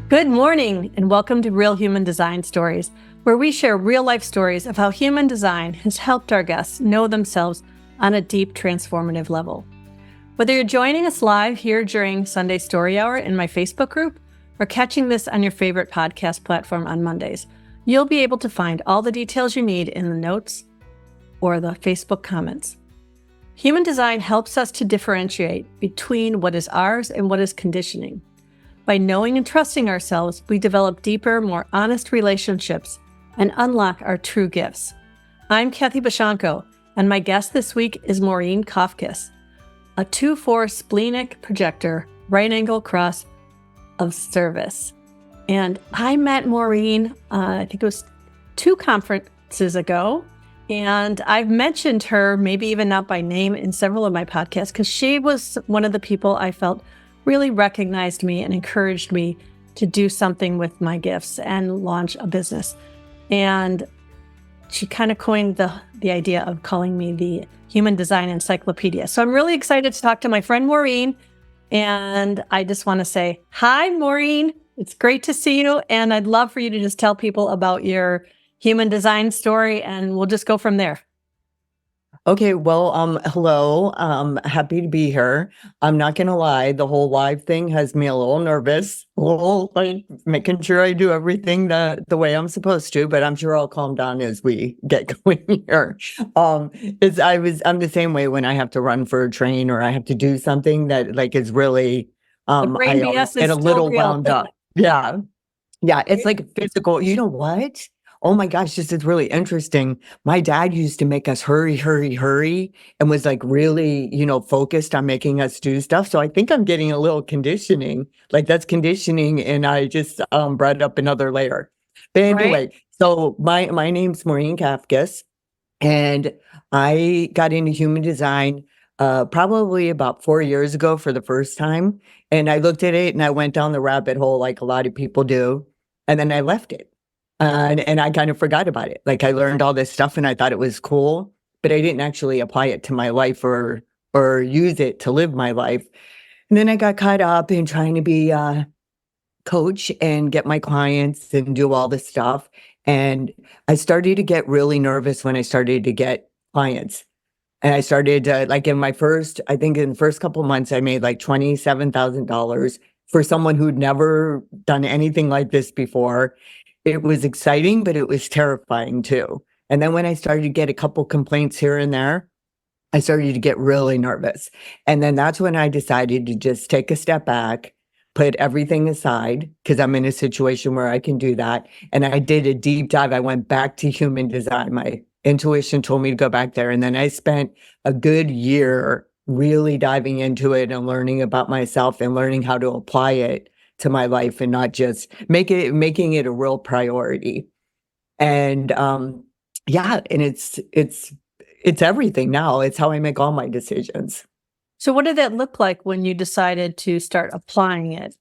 Good morning, and welcome to Real Human Design Stories, where we share real-life stories of how human design has helped our guests know themselves on a deep, transformative level. Whether you're joining us live here during Sunday Story Hour in my Facebook group, or catching this on your favorite podcast platform on Mondays, you'll be able to find all the details you need in the notes or the Facebook comments. Human design helps us to differentiate between what is ours and what is conditioning. By knowing and trusting ourselves, we develop deeper, more honest relationships and unlock our true gifts. I'm Kathy Bashanko, and my guest this week is Maureen Kafkis, a 2/4 Splenic Projector, right angle cross of service. And I met Maureen, I think it was 2 conferences ago, and I've mentioned her, maybe even not by name, in several of my podcasts, because she was one of the people I felt really recognized me and encouraged me to do something with my gifts and launch a business. And she kind of coined the idea of calling me the Human Design Encyclopedia. So I'm really excited to talk to my friend Maureen. And I just want to say, hi, Maureen. It's great to see you. And I'd love for you to just tell people about your human design story, and we'll just go from there. Okay, well, hello. Happy to be here. I'm not gonna lie, the whole live thing has me a little nervous, a little like making sure I do everything the way I'm supposed to, but I'm sure I'll calm down as we get going here. I'm the same way when I have to run for a train or I have to do something that like is really The brain BS get is a still little real. wound up. Yeah. Yeah, it's like physical. You know what? Oh my gosh, this is really interesting. My dad used to make us hurry, hurry, hurry, and was like really, focused on making us do stuff. So I think I'm getting a little conditioning. Like that's conditioning, and I just brought up another layer. But anyway, Right? so my name's Maureen Kafkis, and I got into human design probably about 4 years ago for the first time. And I looked at it and I went down the rabbit hole like a lot of people do. And then I left it. And I kind of forgot about it. Like I learned all this stuff and I thought it was cool, but I didn't actually apply it to my life or use it to live my life. And then I got caught up in trying to be a coach and get my clients and do all this stuff. And I started to get really nervous when I started to get clients. And I started like in my first, I think in the first couple of months, I made like $27,000 for someone who'd never done anything like this before. It was exciting, but it was terrifying too. And then when I started to get a couple complaints here and there, I started to get really nervous. And then that's when I decided to just take a step back, put everything aside, because I'm in a situation where I can do that. And I did a deep dive. I went back to human design. My intuition told me to go back there. And then I spent a good year really diving into it and learning about myself and learning how to apply it to my life and not just making it a real priority. And yeah, and it's everything now. It's how I make all my decisions. So what did that look like when you decided to start applying it?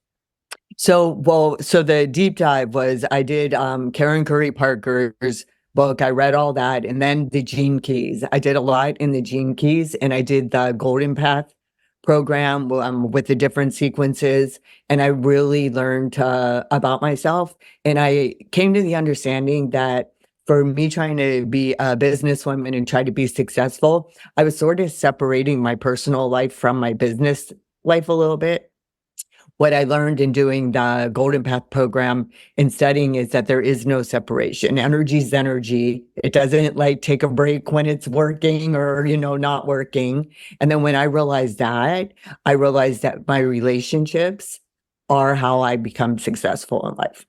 So the deep dive was I did Karen Curry Parker's book. I read all that, and then the Gene Keys. I did a lot in the Gene Keys, and I did the Golden Path program with the different sequences, and I really learned about myself. And I came to the understanding that for me trying to be a businesswoman and try to be successful, I was sort of separating my personal life from my business life a little bit. What I learned in doing the Golden Path program and studying is that there is no separation. Energy is energy. It doesn't like take a break when it's working or, not working. And then when I realized that my relationships are how I become successful in life,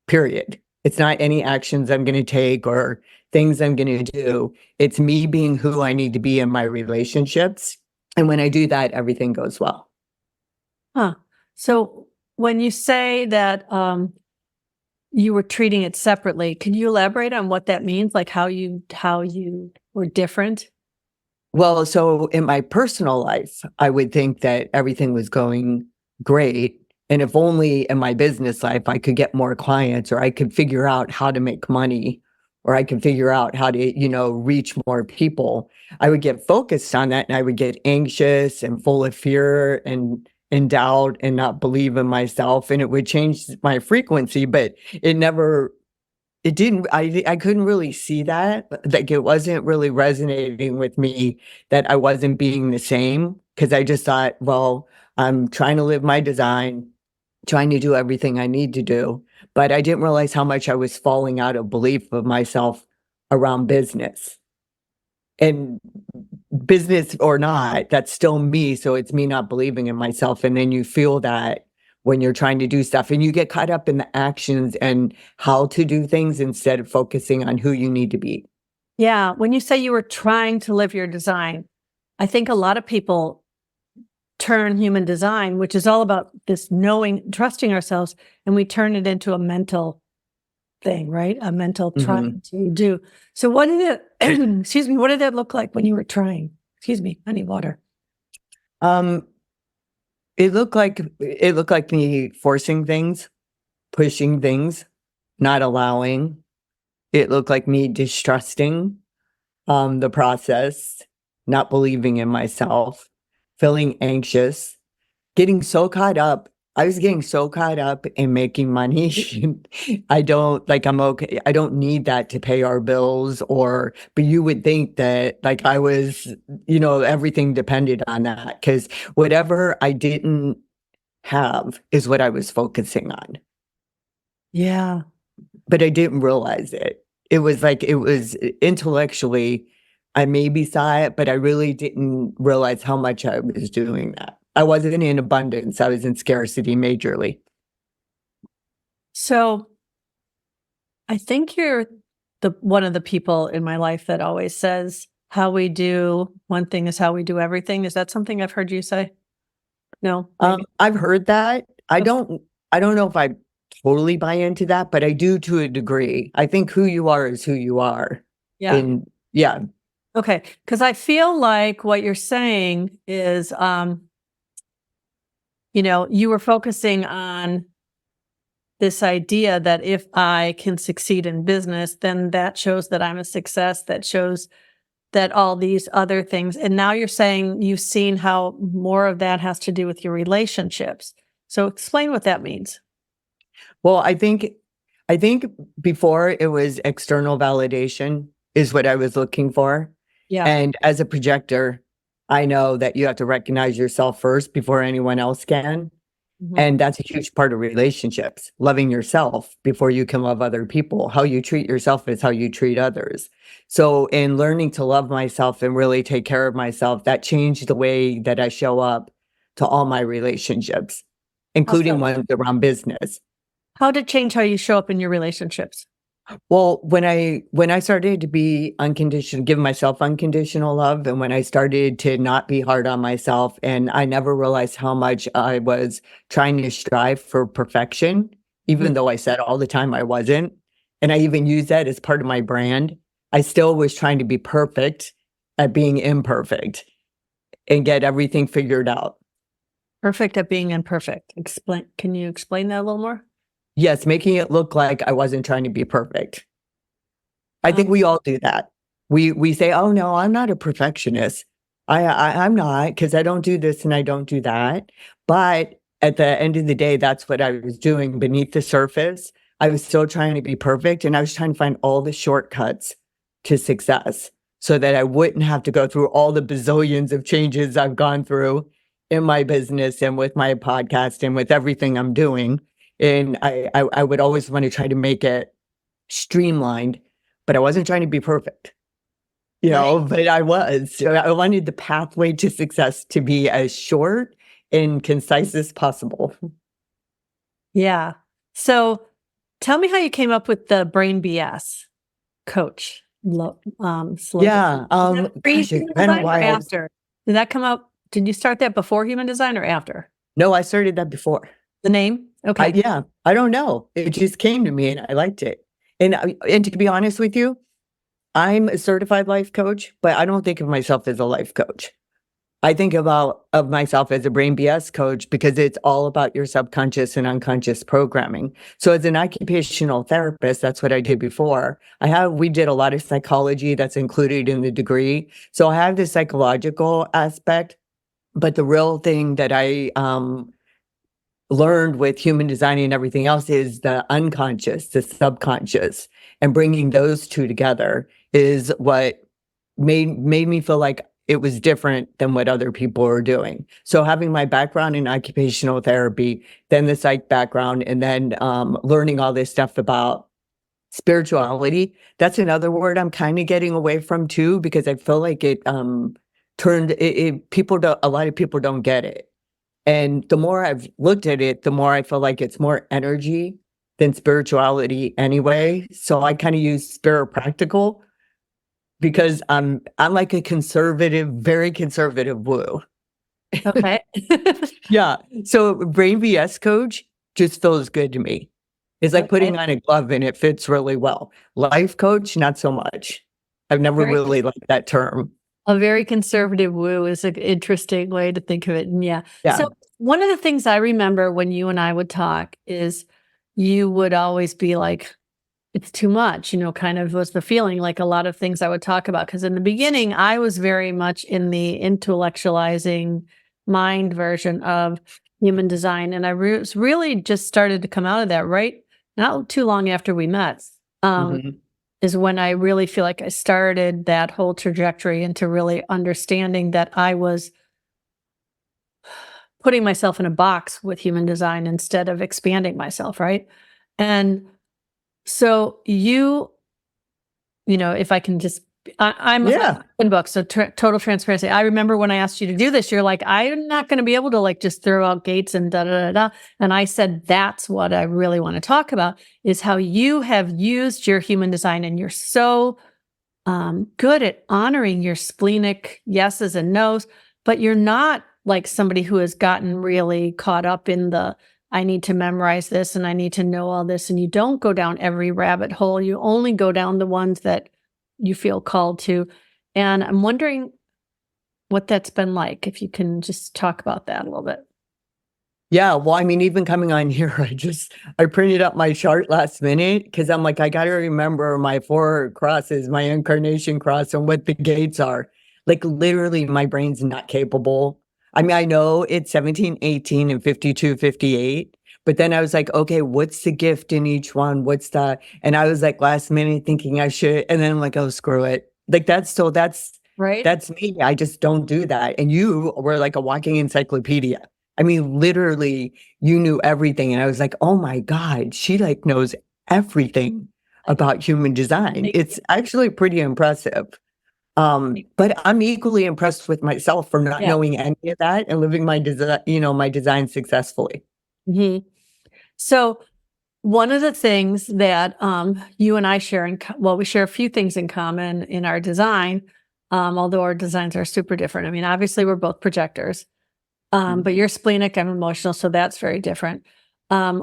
period. It's not any actions I'm going to take or things I'm going to do. It's me being who I need to be in my relationships. And when I do that, everything goes well. Huh. So when you say that you were treating it separately, can you elaborate on what that means? Like how you were different? Well, so in my personal life, I would think that everything was going great. And if only in my business life, I could get more clients or I could figure out how to make money or I could figure out how to, reach more people, I would get focused on that and I would get anxious and full of fear and and doubt and not believe in myself, and it would change my frequency, but it didn't, I couldn't really see that, like, it wasn't really resonating with me that I wasn't being the same, because I just thought, well, I'm trying to live my design, trying to do everything I need to do, but I didn't realize how much I was falling out of belief of myself around business. And business or not, that's still me, so it's me not believing in myself, and then you feel that when you're trying to do stuff, and you get caught up in the actions and how to do things instead of focusing on who you need to be. Yeah. When you say you were trying to live your design, I think a lot of people turn human design, which is all about this knowing, trusting ourselves, and we turn it into a mental thing, right? A mental trying to do. So what did it, excuse me, what did that look like when you were trying? Excuse me, I need water. Um, it looked like me forcing things, pushing things, not allowing. It looked like me distrusting the process, not believing in myself, feeling anxious, getting so caught up. I was getting so caught up in making money. I'm okay. I don't need that to pay our bills but you would think that like I was, everything depended on that, because whatever I didn't have is what I was focusing on. Yeah. But I didn't realize it. It was intellectually, I maybe saw it, but I really didn't realize how much I was doing that. I wasn't in abundance. I was in scarcity majorly. So I think you're one of the people in my life that always says how we do one thing is how we do everything. Is that something I've heard you say? No. I've heard that. I Okay. don't know if I totally buy into that, but I do to a degree. I think who you are is who you are. Yeah. Yeah. Okay. Because I feel like what you're saying is, you were focusing on this idea that if I can succeed in business, then that shows that I'm a success, that shows that all these other things. And now you're saying you've seen how more of that has to do with your relationships. So explain what that means. Well, I think before it was external validation is what I was looking for. Yeah. And as a projector, I know that you have to recognize yourself first before anyone else can. Mhm. And that's a huge part of relationships, loving yourself before you can love other people. How you treat yourself is how you treat others. So in learning to love myself and really take care of myself, that changed the way that I show up to all my relationships, including ones around business. How did it change how you show up in your relationships? Well, when I started to be unconditional, give myself unconditional love, and when I started to not be hard on myself, and I never realized how much I was trying to strive for perfection, even though I said all the time I wasn't, and I even use that as part of my brand. I still was trying to be perfect at being imperfect and get everything figured out. Perfect at being imperfect. Can you explain that a little more? Yes, making it look like I wasn't trying to be perfect. I think we all do that. We say, "Oh no, I'm not a perfectionist. I'm not, because I don't do this and I don't do that." But at the end of the day, that's what I was doing beneath the surface. I was still trying to be perfect, and I was trying to find all the shortcuts to success so that I wouldn't have to go through all the bazillions of changes I've gone through in my business and with my podcast and with everything I'm doing. And I would always want to try to make it streamlined, but I wasn't trying to be perfect, but I was. So I wanted the pathway to success to be as short and concise as possible. Yeah. So tell me how you came up with the brain BS coach slogan. Yeah. Was that Gosh, pre-human it's been a design or while. after? Did that come up? Did you start that before human design or after? No, I started that before. The name? Okay. Yeah, I don't know. It just came to me and I liked it. And to be honest with you, I'm a certified life coach, but I don't think of myself as a life coach. I think of myself as a brain BS coach because it's all about your subconscious and unconscious programming. So as an occupational therapist, that's what I did before. We did a lot of psychology that's included in the degree. So I have the psychological aspect, But the real thing that I learned with human design and everything else is the unconscious, the subconscious, and bringing those two together is what made me feel like it was different than what other people were doing. So having my background in occupational therapy, then the psych background, and then learning all this stuff about spirituality, that's another word I'm kind of getting away from too, because I feel like it people don't, a lot of people don't get it. And the more I've looked at it, the more I feel like it's more energy than spirituality anyway. So I kind of use spirit practical because I'm like a conservative, very conservative woo. Okay. Yeah. So brain VS coach just feels good to me. It's like Okay. putting on a glove and it fits really well. Life coach, not so much. I've never Very really liked that term. A very conservative woo is an interesting way to think of it. And yeah. Yeah. So one of the things I remember when you and I would talk is you would always be like, it's too much, kind of was the feeling, like a lot of things I would talk about. Because in the beginning, I was very much in the intellectualizing mind version of human design. And I really just started to come out of that, right? Not too long after we met. Mhm. Is when I really feel like I started that whole trajectory into really understanding that I was putting myself in a box with human design instead of expanding myself, right? And so if I can just, I'm Yeah. open book, so total transparency. I remember when I asked you to do this, you're like, I'm not going to be able to like just throw out gates and da da da da. And I said, that's what I really want to talk about is how you have used your human design, and you're so good at honoring your splenic yeses and nos, but you're not like somebody who has gotten really caught up in the I need to memorize this and I need to know all this. And you don't go down every rabbit hole. You only go down the ones that you feel called to. And I'm wondering what that's been like, if you can just talk about that a little bit. Yeah, well, I mean, even coming on here, I printed up my chart last minute because I'm like, I got to remember my 4 crosses, my incarnation cross, and what the gates are. Like, literally, my brain's not capable. I mean, I know it's 17, 18, and 52, 58. But then I was like, okay, what's the gift in each one? What's the, and I was like last minute thinking I should, and then I'm like, oh, screw it. Like, Right. that's me. I just don't do that. And you were like a walking encyclopedia. I mean, literally, you knew everything. And I was like, oh my God, she like knows everything about human design. It's actually pretty impressive. But I'm equally impressed with myself for not Yeah. knowing any of that and living my design, my design successfully. hmm So one of the things that you and I share we share a few things in common in our design, although our designs are super different. I mean, obviously we're both projectors, but you're splenic, I'm emotional, so that's very different.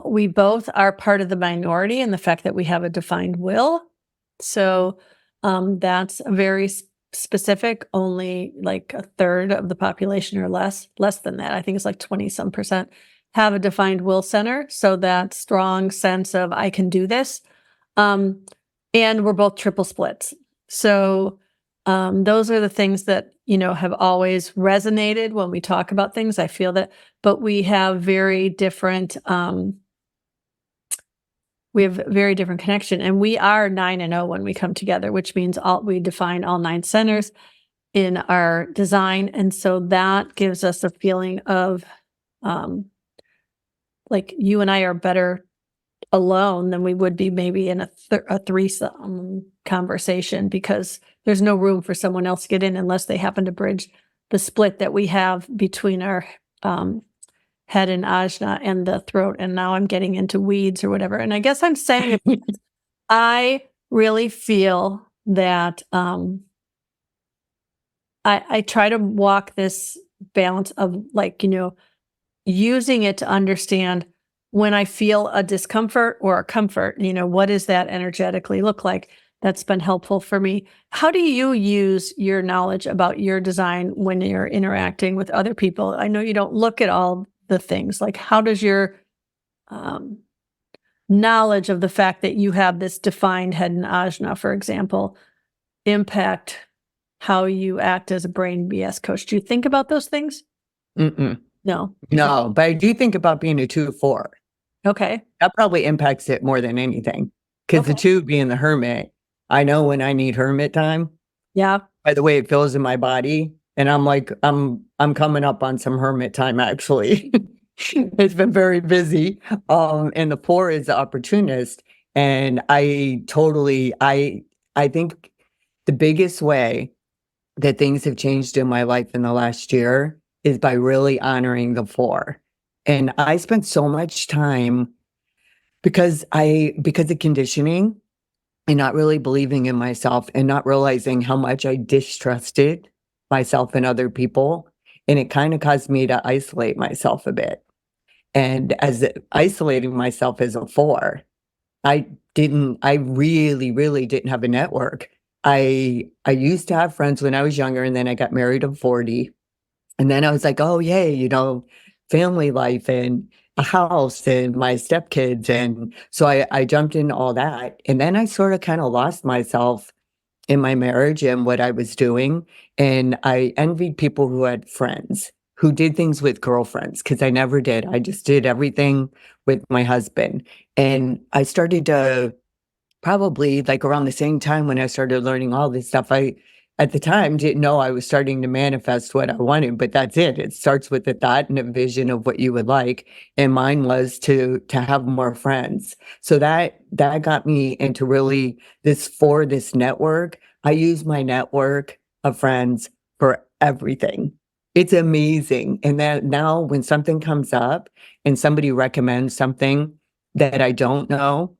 We both are part of the minority in the fact that we have a defined will. So that's very specific. Only like a third of the population or less than that. I think it's like 20 some percent have a defined will center. So that strong sense of I can do this. Um, and we're both triple splits. So those are the things that, have always resonated when we talk about things. I feel that, but we have very different connection, and we are 9 and 0 when we come together, which means we define all 9 centers in our design. And so that gives us a feeling of like you and I are better alone than we would be maybe in a threesome conversation, because there's no room for someone else to get in unless they happen to bridge the split that we have between our head and ajna and the throat. And now I'm getting into weeds or whatever. And I guess I'm saying I really feel that I try to walk this balance of like, using it to understand when I feel a discomfort or a comfort, what does that energetically look like? That's been helpful for me. How do you use your knowledge about your design when you're interacting with other people? I know you don't look at all the things. Like, how does your knowledge of the fact that you have this defined head and ajna, for example, impact how you act as a brain BS coach? Do you think about those things? Mm-mm. No. No, but I do think about being a 2-4. Okay. That probably impacts it more than anything. Because the Okay. 2 being the hermit, I know when I need hermit time Yeah. by the way it feels in my body. And I'm like, I'm coming up on some hermit time actually. It's been very busy. And the 4 is the opportunist. And I think the biggest way that things have changed in my life in the last year is by really honoring the 4. And I spent so much time because of conditioning and not really believing in myself and not realizing how much I distrusted myself and other people. And it kind of caused me to isolate myself a bit. And isolating myself as a 4, I really, really didn't have a network. I used to have friends when I was younger, and then I got married at 40. And then I was like, oh, yay, family life and a house and my stepkids. And so I jumped into all that. And then I sort of kind of lost myself in my marriage and what I was doing. And I envied people who had friends who did things with girlfriends because I never did. I just did everything with my husband. And I started to probably like around the same time when I started learning all this stuff, I at the time didn't know I was starting to manifest what I wanted, but that's it. It starts with a thought and a vision of what you would like. And mine was to have more friends. So that got me into really this network. I use my network of friends for everything. It's amazing. And that now when something comes up and somebody recommends something that I don't know,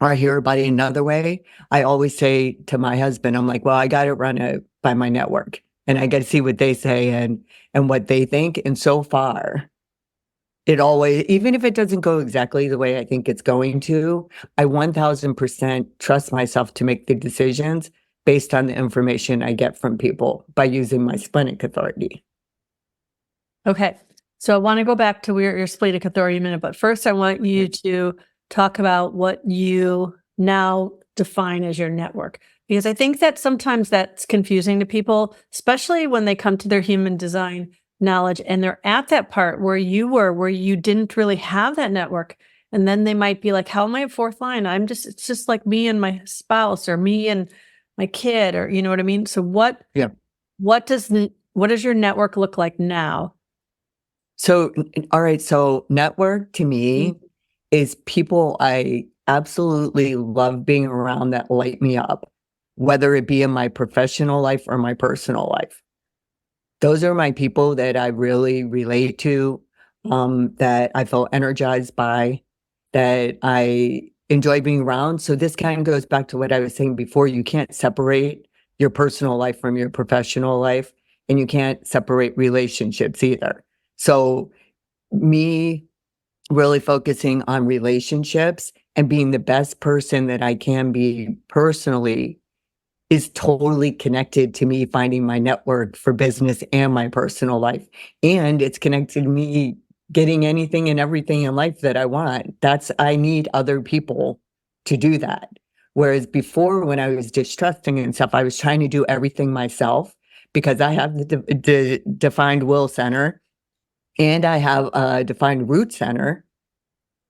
or I hear about it another way, I always say to my husband, I'm like, well, I got to run it by my network and I got to see what they say and what they think. And so far, it always, even if it doesn't go exactly the way I think it's going to, I 1000% trust myself to make the decisions based on the information I get from people by using my splenic authority. Okay. So I want to go back to your splenic authority in a minute, but first I want you to talk about what you now define as your network, because I think that sometimes that's confusing to people, especially when they come to their human design knowledge and they're at that part where you were, where you didn't really have that network. And then they might be like, how am I a 4th line? It's just like me and my spouse or me and my kid, or you know what I mean? So Yeah. what does your network look like now? So, all right. So network to me is people I absolutely love being around that light me up, whether it be in my professional life or my personal life. Those are my people that I really relate to, that I feel energized by, that I enjoy being around. So this kind of goes back to what I was saying before. You can't separate your personal life from your professional life, and you can't separate relationships either. So me really focusing on relationships and being the best person that I can be personally is totally connected to me finding my network for business and my personal life. And it's connected to me getting anything and everything in life that I want. I need other people to do that. Whereas before, when I was distrusting and stuff, I was trying to do everything myself because I have the defined will center and I have a defined root center.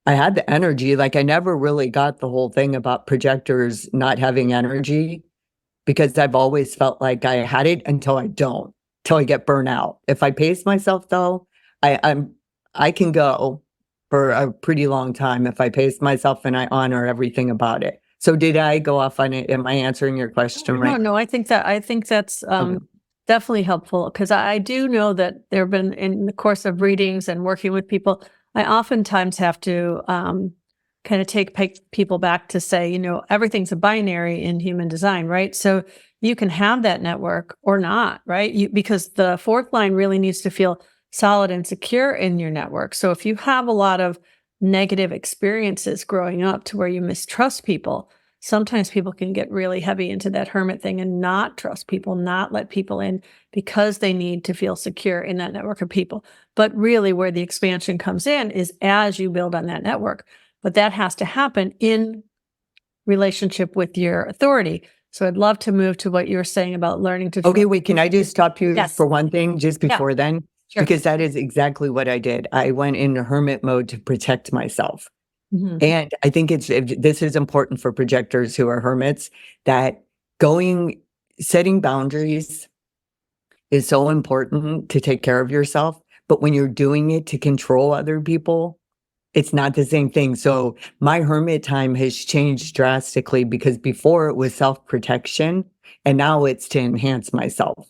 I had the energy, like I never really got the whole thing about projectors not having energy because I've always felt like I had it until I don't, till I get burnt out. If I pace myself though, I can go for a pretty long time if I pace myself and I honor everything about it. So did I go off on it? Am I answering your question right? No, I think that's Okay. definitely helpful, because I do know that there have been, in the course of readings and working with people, I oftentimes have to kind of take people back to say, everything's a binary in human design, right? So you can have that network or not, right? Because the 4th line really needs to feel solid and secure in your network. So if you have a lot of negative experiences growing up to where you mistrust people, sometimes people can get really heavy into that hermit thing and not trust people, not let people in because they need to feel secure in that network of people. But really, where the expansion comes in is as you build on that network. But that has to happen in relationship with your authority. So I'd love to move to what you were saying about learning to Okay, wait, can I just stop you Yes. for one thing just Yeah. before then? Sure. because that is exactly what I did. I went into hermit mode to protect myself. Mhm. And I think this is important for projectors who are hermits, that setting boundaries is so important to take care of yourself. But when you're doing it to control other people, it's not the same thing. So my hermit time has changed drastically, because before it was self-protection and now it's to enhance myself,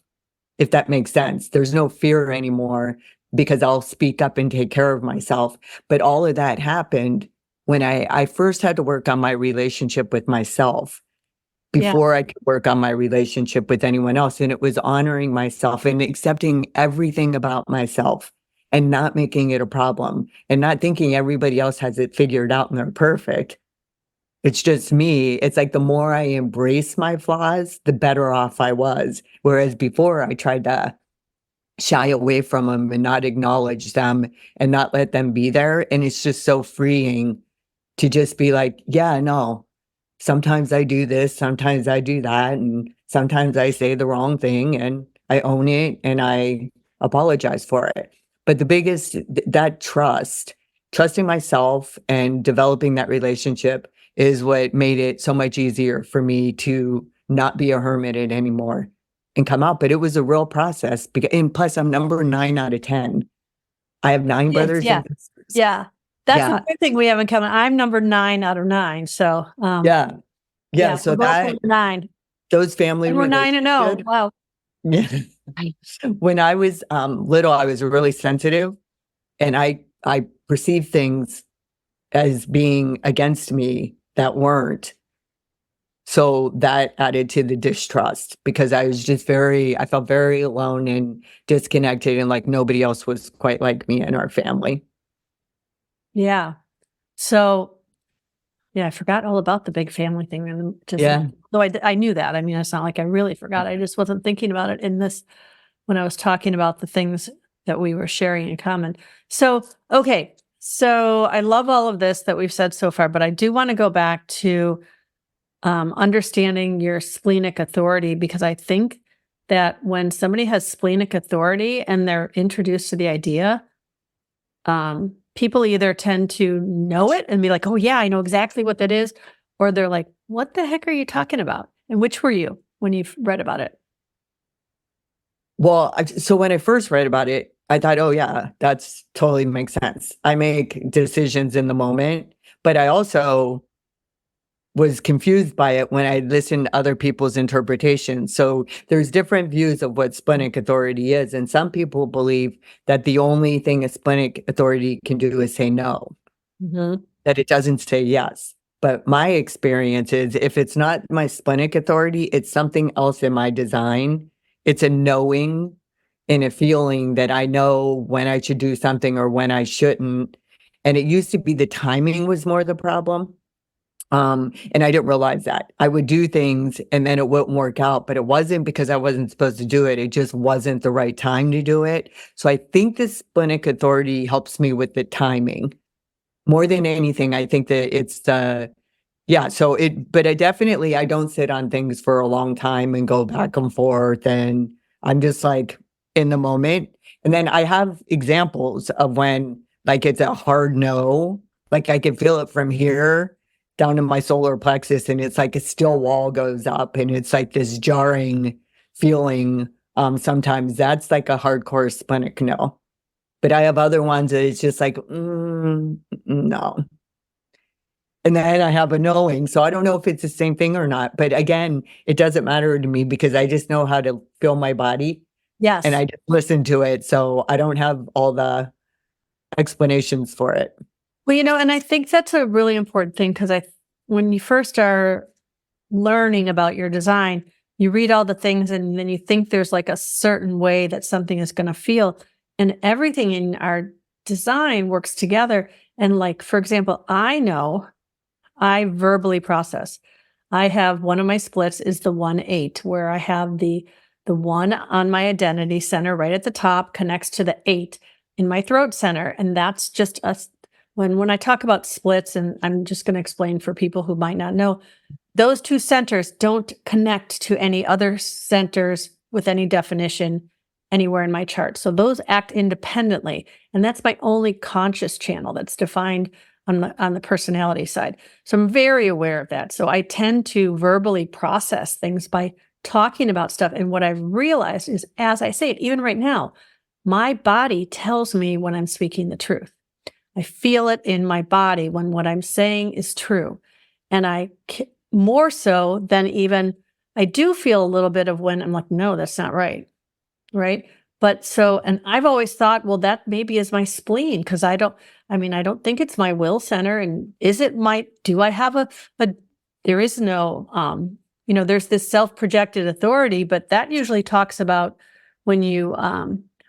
if that makes sense. There's no fear anymore because I'll speak up and take care of myself. But all of that happened when I first had to work on my relationship with myself Yeah. before I could work on my relationship with anyone else. And it was honoring myself and accepting everything about myself and not making it a problem and not thinking everybody else has it figured out and they're perfect. It's just me. It's like the more I embrace my flaws, the better off I was. Whereas before I tried to shy away from them and not acknowledge them and not let them be there. And it's just so freeing to just be like, yeah, no, sometimes I do this, sometimes I do that, and sometimes I say the wrong thing and I own it and I apologize for it. But the biggest, that trusting myself and developing that relationship is what made it so much easier for me to not be a hermit anymore and come out. But it was a real process. And plus, I'm number 9 out of 10. I have 9 brothers Yeah. and sisters. Yeah. That's Yeah. another thing we have in common. I'm number 9 out of 9. So, Yeah. Yeah. So we're both that, number 9. those family And we're 9-0. relationships. Wow. Yeah. When I was little, I was really sensitive, and I perceived things as being against me that weren't. So that added to the distrust, because I was just I felt very alone and disconnected, and like nobody else was quite like me in our family. Yeah. So, yeah, I forgot all about the big family thing. And just, Yeah. though I knew that. I mean, it's not like I really forgot. I just wasn't thinking about it in this when I was talking about the things that we were sharing in common. So, okay. So I love all of this that we've said so far, but I do want to go back to understanding your splenic authority, because I think that when somebody has splenic authority and they're introduced to the idea, people either tend to know it and be like, oh yeah, I know exactly what that is. Or they're like, what the heck are you talking about? And which were you when you read about it? Well, so when I first read about it, I thought, oh yeah, that's totally makes sense. I make decisions in the moment, but I also was confused by it when I listened to other people's interpretations. So there's different views of what splenic authority is. And some people believe that the only thing a splenic authority can do is say no, that it doesn't say yes. But my experience is, if it's not my splenic authority, it's something else in my design. It's a knowing and a feeling that I know when I should do something or when I shouldn't. And it used to be the timing was more the problem. And I didn't realize that. I would do things and then it wouldn't work out, but it wasn't because I wasn't supposed to do it. It just wasn't the right time to do it. So I think the splenic authority helps me with the timing more than anything. I think that it's but I don't sit on things for a long time and go back and forth, and I'm just like in the moment. And then I have examples of when like it's a hard no, like I can feel it from here down in my solar plexus, and it's like a still wall goes up and it's like this jarring feeling. Sometimes that's like a hardcore splenic no. But I have other ones that it's just like, no. And then I have a knowing. So I don't know if it's the same thing or not. But again, it doesn't matter to me because I just know how to feel my body Yes. and I just listen to it. So I don't have all the explanations for it. Well, and I think that's a really important thing, because when you first are learning about your design, you read all the things and then you think there's like a certain way that something is going to feel, and everything in our design works together. And like, for example, I know I verbally process. I have one of my splits is the 1-8, where I have the 1 on my identity center right at the top connects to the 8 in my throat center. And that's just us. When I talk about splits, and I'm just going to explain for people who might not know, those two centers don't connect to any other centers with any definition anywhere in my chart. So those act independently. And that's my only conscious channel that's defined on the personality side. So I'm very aware of that. So I tend to verbally process things by talking about stuff. And what I've realized is, as I say it, even right now, my body tells me when I'm speaking the truth. I feel it in my body when what I'm saying is true. And more so than even, I do feel a little bit of when I'm like, no, that's not right. Right. But so, and I've always thought, well, that maybe is my spleen because I don't think it's my will center. And do I have there is no, there's this self-projected authority, but that usually talks about when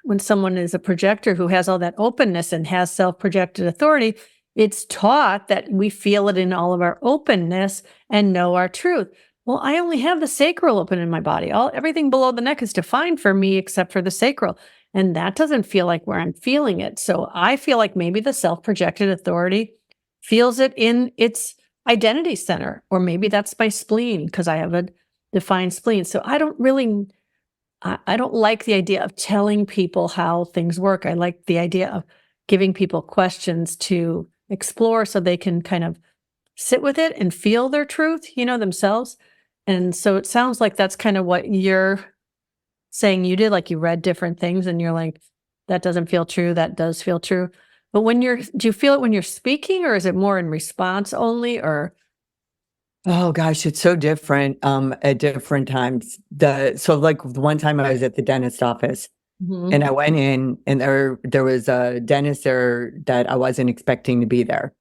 when someone is a projector who has all that openness and has self-projected authority, it's taught that we feel it in all of our openness and know our truth. Well, I only have the sacral open in my body. Everything below the neck is defined for me except for the sacral. And that doesn't feel like where I'm feeling it. So I feel like maybe the self-projected authority feels it in its identity center, or maybe that's my spleen because I have a defined spleen. So I don't like the idea of telling people how things work. I like the idea of giving people questions to explore so they can kind of sit with it and feel their truth, themselves. And so it sounds like that's kind of what you're saying you did, like you read different things and you're like, that doesn't feel true, that does feel true. But do you feel it when you're speaking, or is it more in response only, or? Oh gosh, it's so different at different times. So like the one time I was at the dentist office and I went in and there was a dentist there that I wasn't expecting to be there.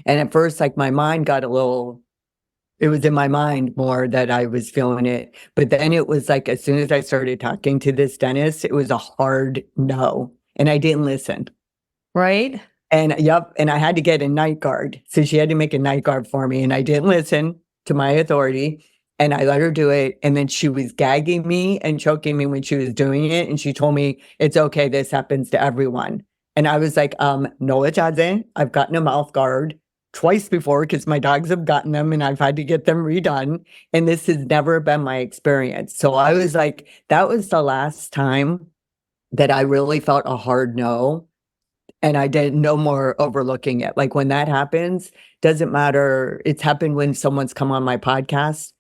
And at first, like my mind got it was in my mind more that I was feeling it. But then it was like, as soon as I started talking to this dentist, it was a hard no. And I didn't listen. Right. And yep. And I had to get a night guard. So she had to make a night guard for me. And I didn't listen to my authority. And I let her do it. And then she was gagging me and choking me when she was doing it. And she told me, it's okay. This happens to everyone. And I was like, no, it doesn't. I've gotten a mouth guard twice before because my dogs have gotten them and I've had to get them redone. And this has never been my experience. So I was like, that was the last time that I really felt a hard no. And I did no more overlooking it. Like when that happens, doesn't matter. It's happened when someone's come on my podcast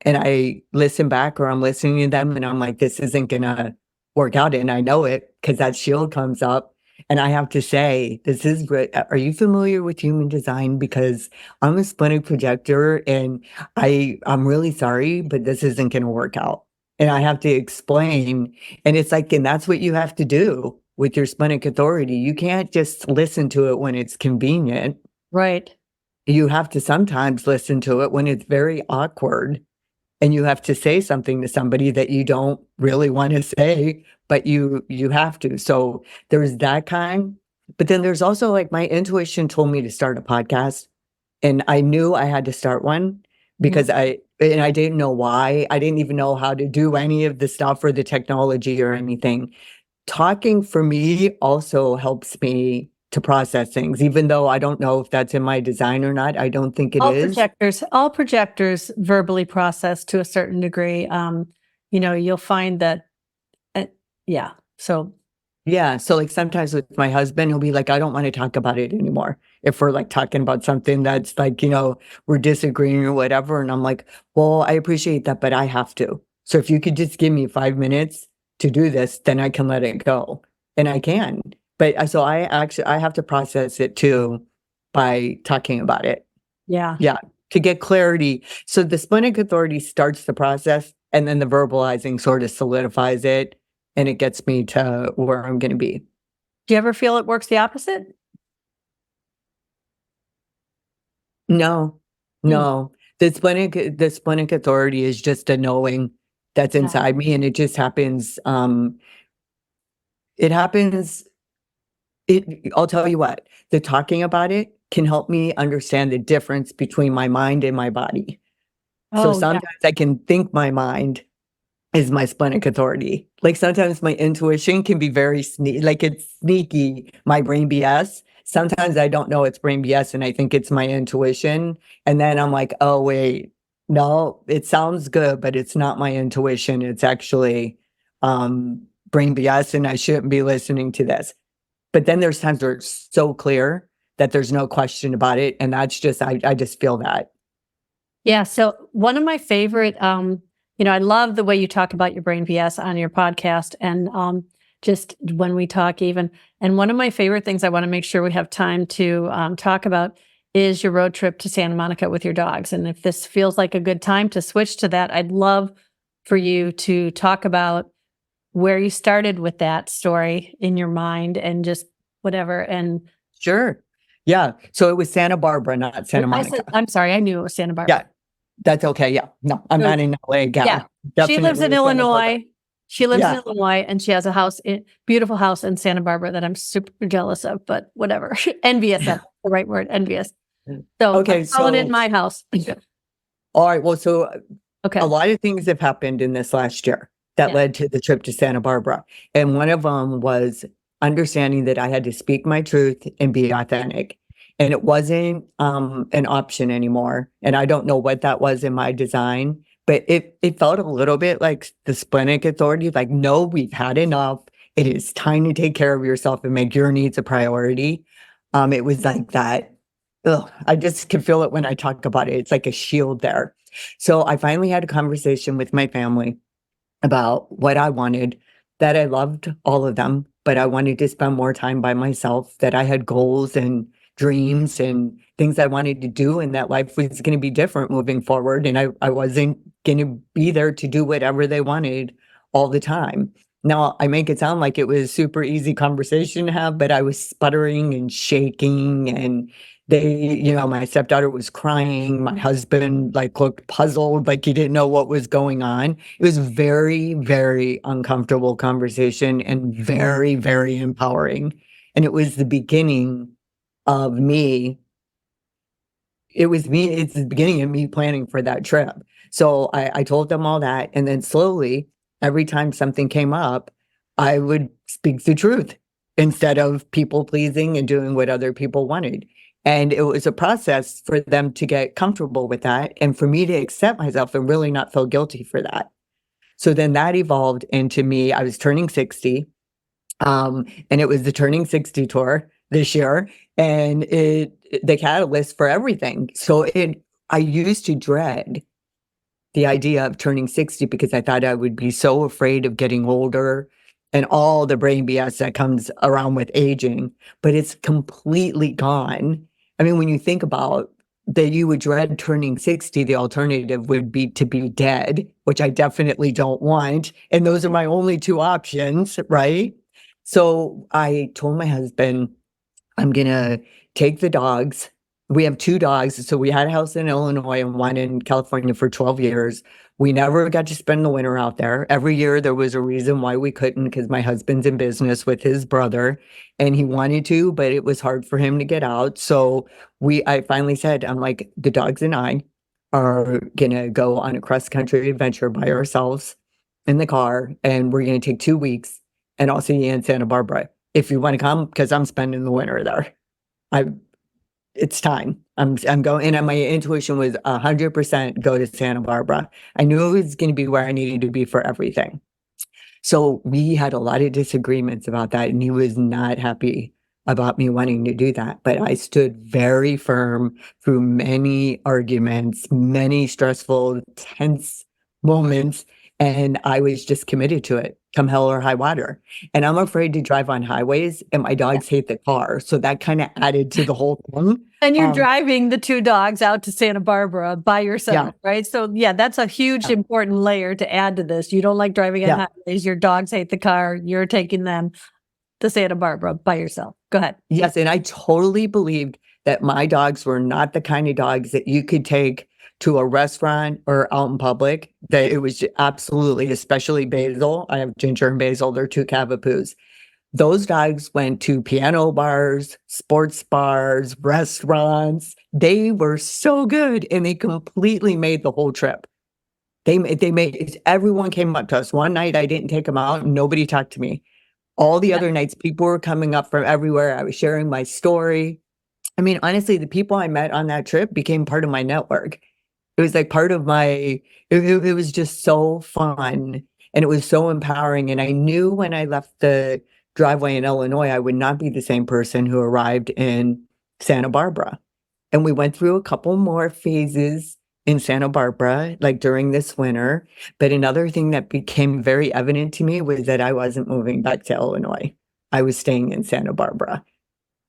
and I listen back or I'm listening to them and I'm like, this isn't going to work out. And I know it because that shield comes up. And I have to say, this is great. Are you familiar with human design? Because I'm a splenic projector and I'm really sorry, but this isn't going to work out. And I have to explain. And it's like, and that's what you have to do with your splenic authority. You can't just listen to it when it's convenient. Right. You have to sometimes listen to it when it's very awkward. And you have to say something to somebody that you don't really want to say, but you have to. So there's that kind. But then there's also like my intuition told me to start a podcast. And I knew I had to start one because I didn't know why. I didn't even know how to do any of the stuff or the technology or anything. Talking for me also helps me to process things, even though I don't know if that's in my design or not. I don't think it is. All projectors verbally process to a certain degree. You'll find that, yeah. So Yeah. So like sometimes with my husband, he'll be like, I don't want to talk about it anymore. If we're like talking about something that's like, we're disagreeing or whatever. And I'm like, well, I appreciate that, but I have to. So if you could just give me 5 minutes to do this, then I can let it go. And I can. But so I have to process it too by talking about it. yeah. Yeah. To get clarity. So the splenic authority starts the process and then the verbalizing sort of solidifies it. And it gets me to where I'm going to be. Do you ever feel it works the opposite? No. The splenic authority is just a knowing that's inside me, and it just happens. It happens. I'll tell you what. The talking about it can help me understand the difference between my mind and my body. So sometimes I can think my mind is my splenic authority. Like sometimes my intuition can be very like it's sneaky, my brain BS. Sometimes I don't know it's brain BS and I think it's my intuition. And then I'm like, oh, wait, no, it sounds good, but it's not my intuition. It's actually brain BS and I shouldn't be listening to this. But then there's times where it's so clear that there's no question about it. And that's just, I just feel that. Yeah. So one of my favorite, I love the way you talk about your brain BS on your podcast and just when we talk even. And one of my favorite things I want to make sure we have time to talk about is your road trip to Santa Monica with your dogs. And if this feels like a good time to switch to that, I'd love for you to talk about where you started with that story in your mind and just whatever. And Sure. Yeah. So it was Santa Barbara, not Santa Monica. I'm sorry, I knew it was Santa Barbara. Yeah. That's okay. Yeah. No, I'm not in LA. Yeah. She lives in Illinois. She lives in Illinois and she has a beautiful house in Santa Barbara that I'm super jealous of, but whatever. Envious, that's the right word, envious. So okay, I'm calling it my house. All right. Well, so okay. A lot of things have happened in this last year that led to the trip to Santa Barbara. And one of them was understanding that I had to speak my truth and be authentic. And it wasn't an option anymore. And I don't know what that was in my design, but it felt a little bit like the Splenic Authority, like, no, we've had enough. It is time to take care of yourself and make your needs a priority. It was like that. Ugh, I just can feel it when I talk about it. It's like a shield there. So I finally had a conversation with my family about what I wanted, that I loved all of them, but I wanted to spend more time by myself, that I had goals and dreams and things I wanted to do, and that life was going to be different moving forward. And I wasn't going to be there to do whatever they wanted all the time. Now, I make it sound like it was a super easy conversation to have, but I was sputtering and shaking, and my stepdaughter was crying. My husband looked puzzled, like he didn't know what was going on. It was very, very uncomfortable conversation and very, very empowering. And it was the beginning of me. It's the beginning of me planning for that trip. So I told them all that. And then slowly, every time something came up, I would speak the truth instead of people pleasing and doing what other people wanted. And it was a process for them to get comfortable with that and for me to accept myself and really not feel guilty for that. So then that evolved into me. I was turning 60, and it was the Turning 60 tour this year, and the catalyst for everything. So I used to dread the idea of turning 60 because I thought I would be so afraid of getting older and all the brain BS that comes around with aging, but it's completely gone. I mean, when you think about that you would dread turning 60, the alternative would be to be dead, which I definitely don't want. And those are my only two options, right? So I told my husband, I'm going to take the dogs. We have two dogs. So we had a house in Illinois and one in California for 12 years. We never got to spend the winter out there. Every year there was a reason why we couldn't, because my husband's in business with his brother and he wanted to, but it was hard for him to get out. So I finally said, I'm like, the dogs and I are going to go on a cross-country adventure by ourselves in the car, and we're going to take 2 weeks, and I'll see you in Santa Barbara if you want to come, because I'm spending the winter there. It's time. I'm going, and my intuition was 100% go to Santa Barbara. I knew it was going to be where I needed to be for everything. So we had a lot of disagreements about that, and he was not happy about me wanting to do that. But I stood very firm through many arguments, many stressful, tense moments, and I was just committed to it, come hell or high water. And I'm afraid to drive on highways, and my dogs hate the car. So that kind of added to the whole thing. And you're driving the two dogs out to Santa Barbara by yourself, right? So yeah, that's a huge, important layer to add to this. You don't like driving on highways. Your dogs hate the car. You're taking them to Santa Barbara by yourself. Go ahead. Yes. And I totally believed that my dogs were not the kind of dogs that you could take to a restaurant or out in public. That it was absolutely, especially Basil. I have Ginger and Basil. They're two Cavapoos. Those dogs went to piano bars, sports bars, restaurants. They were so good, and they completely made the whole trip. They made everyone came up to us. One night I didn't take them out, and nobody talked to me. All the other nights, people were coming up from everywhere. I was sharing my story. I mean, honestly, the people I met on that trip became part of my network. It was like part of my, it was just so fun. And it was so empowering. And I knew when I left the driveway in Illinois, I would not be the same person who arrived in Santa Barbara. And we went through a couple more phases in Santa Barbara, like during this winter. But another thing that became very evident to me was that I wasn't moving back to Illinois. I was staying in Santa Barbara.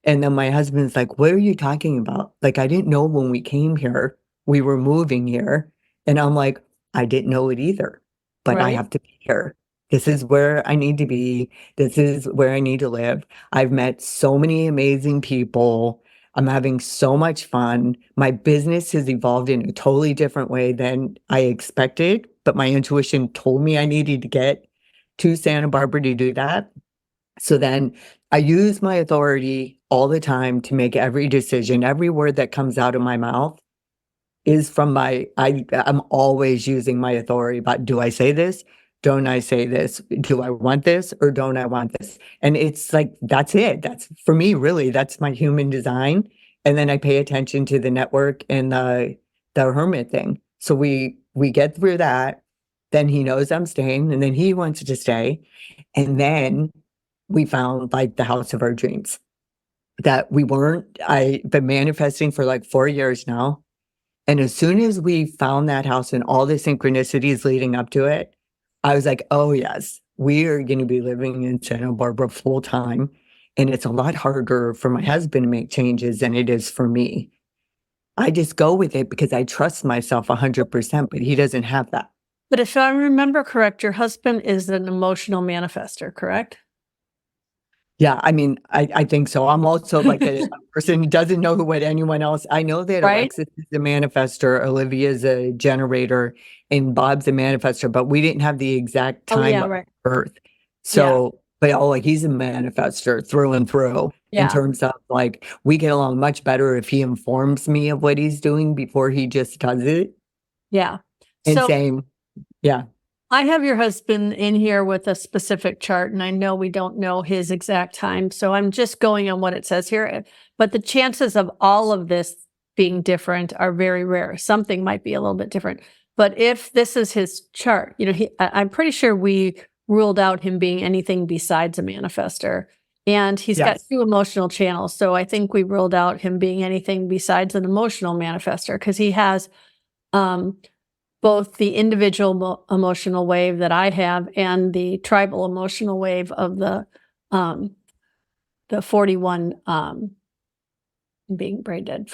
And then my husband's like, what are you talking about? Like, I didn't know when we came here, we were moving here. And I'm like, I didn't know it either, but I Right. have to be here. This is where I need to be. This is where I need to live. I've met so many amazing people. I'm having so much fun. My business has evolved in a totally different way than I expected, but my intuition told me I needed to get to Santa Barbara to do that. So then I use my authority all the time to make every decision. Every word that comes out of my mouth is from I'm always using my authority about, do I say this? Don't I say this? Do I want this or don't I want this? And it's like, that's it. That's for me, really, that's my human design. And then I pay attention to the network and the hermit thing. So we get through that. Then he knows I'm staying and then he wants to stay. And then we found like the house of our dreams that I've been manifesting for like 4 years now. And as soon as we found that house and all the synchronicities leading up to it, I was like, oh yes, we are going to be living in Santa Barbara full time. And it's a lot harder for my husband to make changes than it is for me. I just go with it because I trust myself 100%, but he doesn't have that. But if I remember correct, your husband is an emotional manifester, correct? Yeah, I mean, I think so. I'm also like a person who doesn't know what anyone else. I know that Right? Alexis is a manifester, Olivia's a generator, and Bob's a manifester, but we didn't have the exact Oh, time yeah, of right. birth. Yeah. So, but like he's a manifester through and through in Yeah. terms of like we get along much better if he informs me of what he's doing before he just does it. Yeah. And So same, yeah. I have your husband in here with a specific chart, and I know we don't know his exact time. So I'm just going on what it says here. But the chances of all of this being different are very rare. Something might be a little bit different. But if this is his chart, I'm pretty sure we ruled out him being anything besides a manifester. And he's got Yes. 2 emotional channels. So I think we ruled out him being anything besides an emotional manifester because he has both the individual emotional wave that I have and the tribal emotional wave of the 41, being brain dead,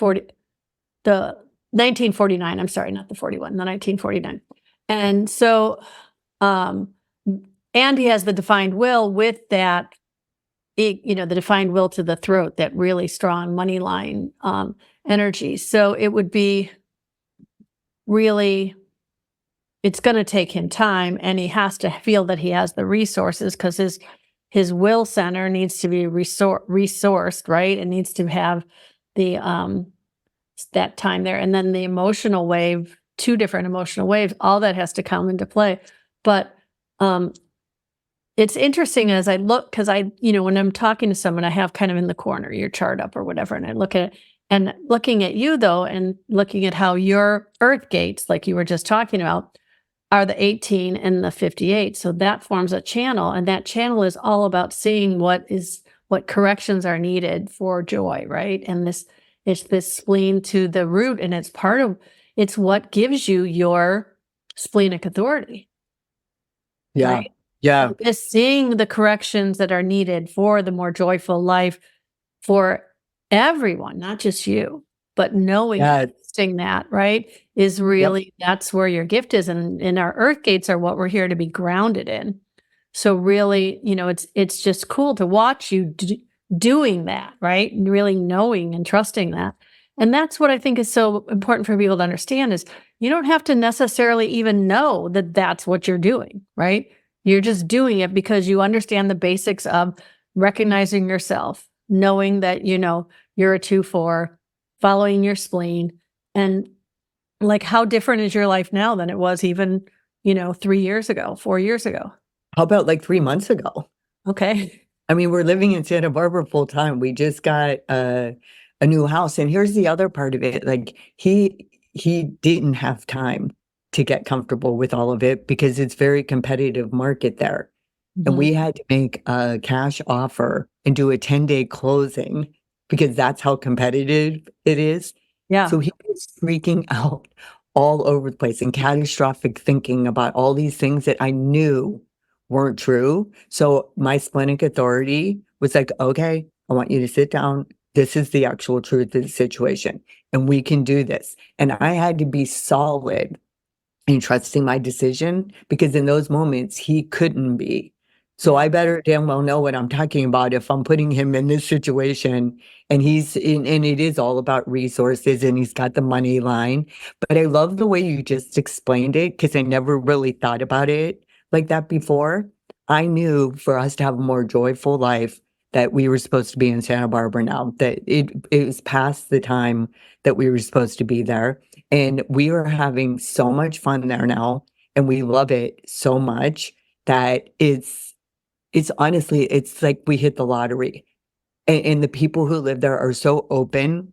the 1949, I'm sorry, not the 41, the 1949. And so, and he has the defined will with that, the defined will to the throat, that really strong money line energy. So it would be really, it's going to take him time, and he has to feel that he has the resources because his will center needs to be resourced, right? It needs to have the that time there, and then the emotional wave, 2 different emotional waves, all that has to come into play. But it's interesting as I look, because when I'm talking to someone, I have kind of in the corner your chart up or whatever, and I look at it. And looking at you though, and looking at how your earth gates, like you were just talking about, are the 18 and the 58. So that forms a channel, and that channel is all about seeing what corrections are needed for joy, right? And it's this spleen to the root, and it's what gives you your splenic authority. Yeah. Right? Yeah. Is seeing the corrections that are needed for the more joyful life for everyone, not just you, but knowing that, right, is really, that's where your gift is. And our earth gates are what we're here to be grounded in. So really, it's just cool to watch you doing that, right? And really knowing and trusting that. And that's what I think is so important for people to understand is you don't have to necessarily even know that that's what you're doing, right? You're just doing it because you understand the basics of recognizing yourself, knowing that, you're a 2-4, following your spleen. And like, how different is your life now than it was even, 3 years ago, 4 years ago? How about like 3 months ago? Okay. I mean, we're living in Santa Barbara full time. We just got a new house. And here's the other part of it. Like he didn't have time to get comfortable with all of it because it's very competitive market there. And we had to make a cash offer and do a 10-day closing because that's how competitive it is. Yeah. So he was freaking out all over the place and catastrophic thinking about all these things that I knew weren't true. So my splenic authority was like, okay, I want you to sit down. This is the actual truth of the situation, and we can do this. And I had to be solid in trusting my decision because in those moments he couldn't be. So I better damn well know what I'm talking about if I'm putting him in this situation and he's in, and it is all about resources and he's got the money line. But I love the way you just explained it because I never really thought about it like that before. I knew for us to have a more joyful life that we were supposed to be in Santa Barbara now, that it was past the time that we were supposed to be there. And we are having so much fun there now. And we love it so much that it's honestly, it's like we hit the lottery. And the people who live there are so open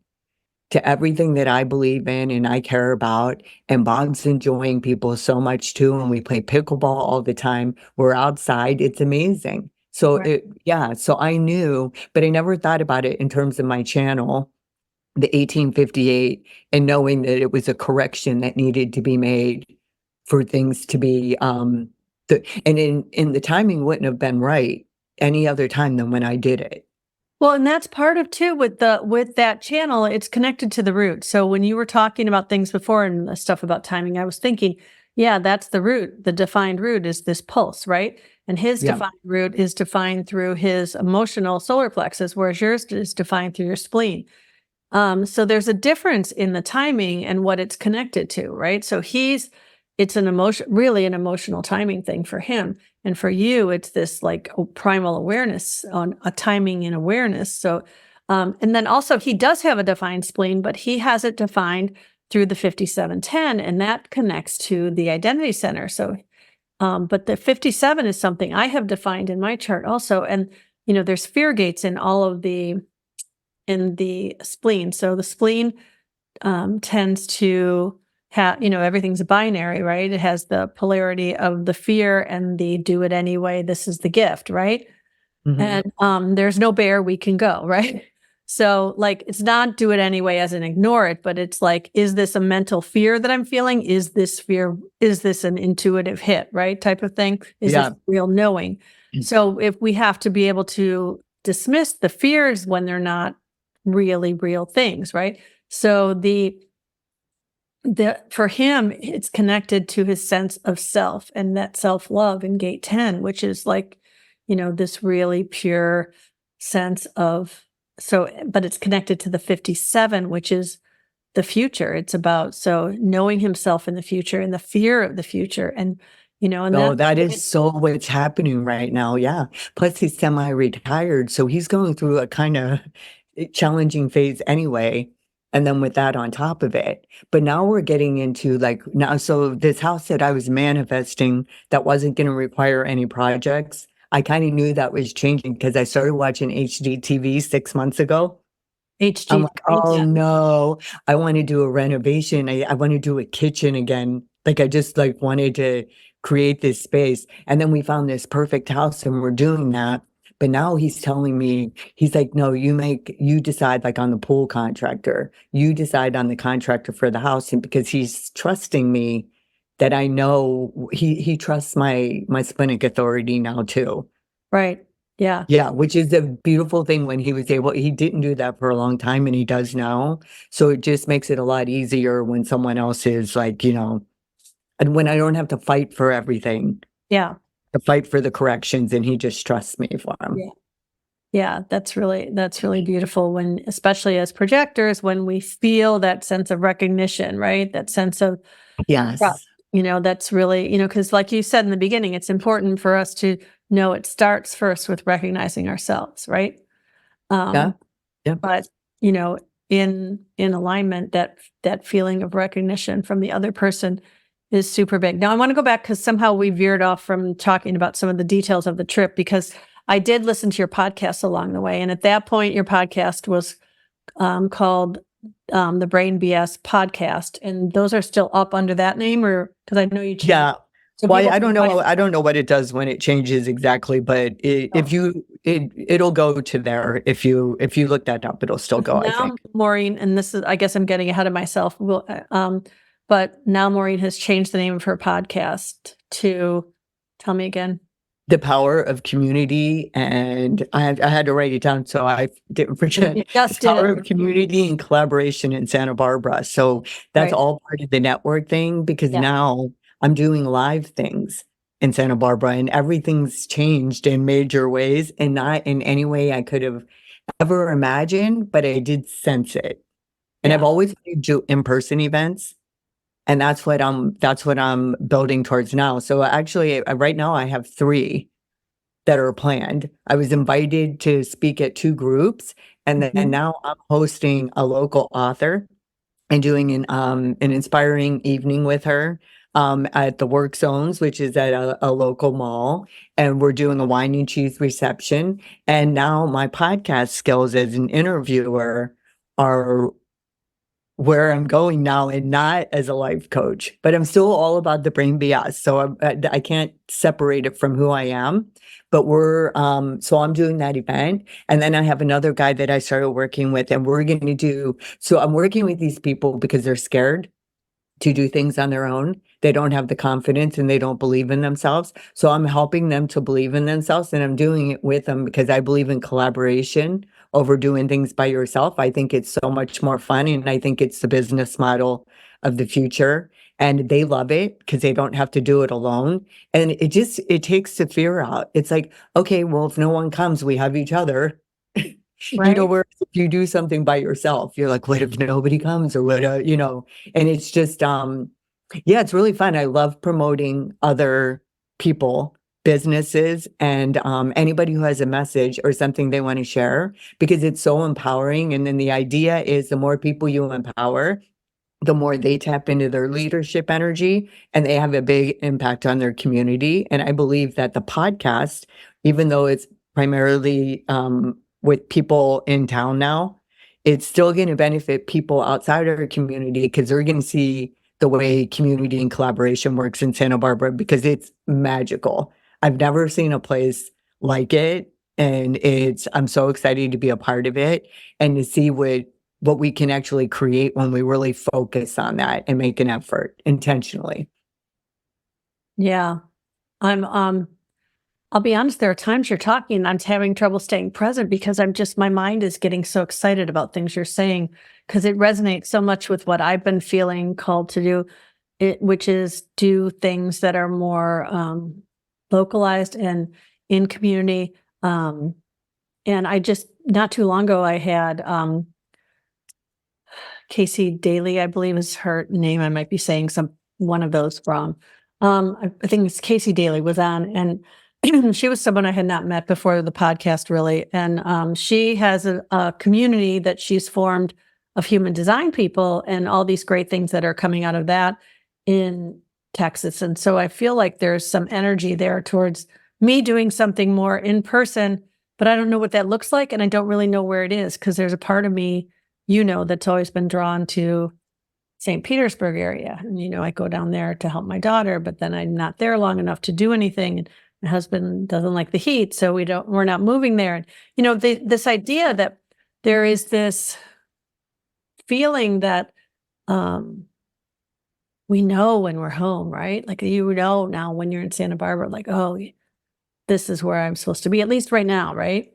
to everything that I believe in and I care about. And Bob's enjoying people so much too. And we play pickleball all the time. We're outside. It's amazing. So Right. so I knew, but I never thought about it in terms of my channel, the 1858, and knowing that it was a correction that needed to be made for things to be, and in the timing wouldn't have been right any other time than when I did it. Well, and that's part of too with that channel, it's connected to the root. So when you were talking about things before and the stuff about timing, I was thinking, yeah, that's the root. The defined root is this pulse, right? And his Yeah. defined root is defined through his emotional solar plexus, whereas yours is defined through your spleen. So there's a difference in the timing and what it's connected to, right? So it's really an emotional timing thing for him. And for you, it's this like primal awareness on a timing and awareness. So, and then also he does have a defined spleen, but he has it defined through the 5710, and that connects to the identity center. So, but the 57 is something I have defined in my chart also. And, there's fear gates in the spleen. So the spleen tends to have, everything's a binary, right? It has the polarity of the fear and the do it anyway. This is the gift, right? Mhm. And there's no bear we can go, right? So like, it's not do it anyway as in ignore it, but it's like, is this a mental fear that I'm feeling? Is this an intuitive hit, right? Type of thing. Is this Yeah. real knowing? So if we have to be able to dismiss the fears when they're not really real things, right? So for him, it's connected to his sense of self and that self-love in gate 10, which is like, this really pure sense of, but it's connected to the 57, which is the future. It's about, so knowing himself in the future and the fear of the future. And, and Oh, that, that is so what's happening right now. Yeah. Plus he's semi-retired, so he's going through a kind of challenging phase anyway. And then with that on top of it. But now we're getting into so this house that I was manifesting that wasn't going to require any projects. I kind of knew that was changing because I started watching HGTV 6 months ago. I'm HG. like, oh no, I want to do a renovation. I want to do a kitchen again. Like I just wanted to create this space. And then we found this perfect house and we're doing that. But now he's telling me, he's like, no, you decide on the pool contractor. You decide on the contractor for the house. And because he's trusting me that I know he trusts my splenic authority now too. Right. Yeah. Yeah, which is a beautiful thing when he didn't do that for a long time and he does now. So it just makes it a lot easier when someone else is and when I don't have to fight for everything, Yeah. to fight for the corrections and he just trusts me for them. Yeah. Yeah, that's really beautiful when, especially as projectors, when we feel that sense of recognition, right? That sense of trust. Yes. That's really, because like you said in the beginning, it's important for us to know it starts first with recognizing ourselves, right? Yeah. Yeah. But, in alignment, that feeling of recognition from the other person is super big. Now I want to go back because somehow we veered off from talking about some of the details of the trip, because I did listen to your podcast along the way. And at that point, your podcast was called the Brain BS podcast, and those are still up under that name, or because I know you changed. Yeah. So Well, people I don't can find know. it. I don't know what it does when it changes exactly, but it'll go to there. If you look that up, it'll still go, I Now, think. Maureen, and this is, I guess I'm getting ahead of myself. But now Maureen has changed the name of her podcast to, tell me again. The power of community, and I had to write it down, so I didn't forget. You just The did power it. of community and collaboration in Santa Barbara. So that's Right. all part of the network thing, because Yeah. now I'm doing live things in Santa Barbara, and everything's changed in major ways, and not in any way I could have ever imagined, but I did sense it. And I've Yeah. always wanted to do in-person events. And that's what I'm building towards now. So actually, right now I have 3 that are planned. I was invited to speak at 2 groups, and then now I'm hosting a local author and doing an inspiring evening with her at the Work Zones, which is at a local mall, and we're doing a wine and cheese reception. And now my podcast skills as an interviewer are where I'm going now, and not as a life coach, but I'm still all about the brain BS. So I can't separate it from who I am, but so I'm doing that event. And then I have another guy that I started working with, and so I'm working with these people because they're scared to do things on their own. They don't have the confidence and they don't believe in themselves. So I'm helping them to believe in themselves, and I'm doing it with them because I believe in collaboration over doing things by yourself. I think it's so much more fun, and I think it's the business model of the future. And they love it because they don't have to do it alone. And it takes the fear out. It's like, okay, well, if no one comes, we have each other. Right. Where if you do something by yourself, you're like, what if nobody comes, or what, and it's just, yeah, it's really fun. I love promoting other people, businesses, and anybody who has a message or something they want to share, because it's so empowering. And then the idea is the more people you empower, the more they tap into their leadership energy, and they have a big impact on their community. And I believe that the podcast, even though it's primarily with people in town now, it's still going to benefit people outside of our community, because they're going to see the way community and collaboration works in Santa Barbara, because it's magical. I've never seen a place like it. And I'm so excited to be a part of it, and to see what we can actually create when we really focus on that and make an effort intentionally. Yeah. I'll be honest, there are times you're talking and I'm having trouble staying present because my mind is getting so excited about things you're saying, because it resonates so much with what I've been feeling called to do, which is do things that are more localized and in community. And I just, not too long ago, I had Casey Daly, I believe is her name. I might be saying one of those wrong. I think it's Casey Daly was on, and she was someone I had not met before the podcast, really. And she has a community that she's formed of human design people, and all these great things that are coming out of that in Texas. And so I feel like there's some energy there towards me doing something more in person, but I don't know what that looks like, and I don't really know where it is, because there's a part of me, that's always been drawn to St. Petersburg area. And, I go down there to help my daughter, but then I'm not there long enough to do anything. And my husband doesn't like the heat, so we're not moving there. And, this idea that there is this feeling that we know when we're home, right? Like, now when you're in Santa Barbara, like, oh, this is where I'm supposed to be, at least right now, right?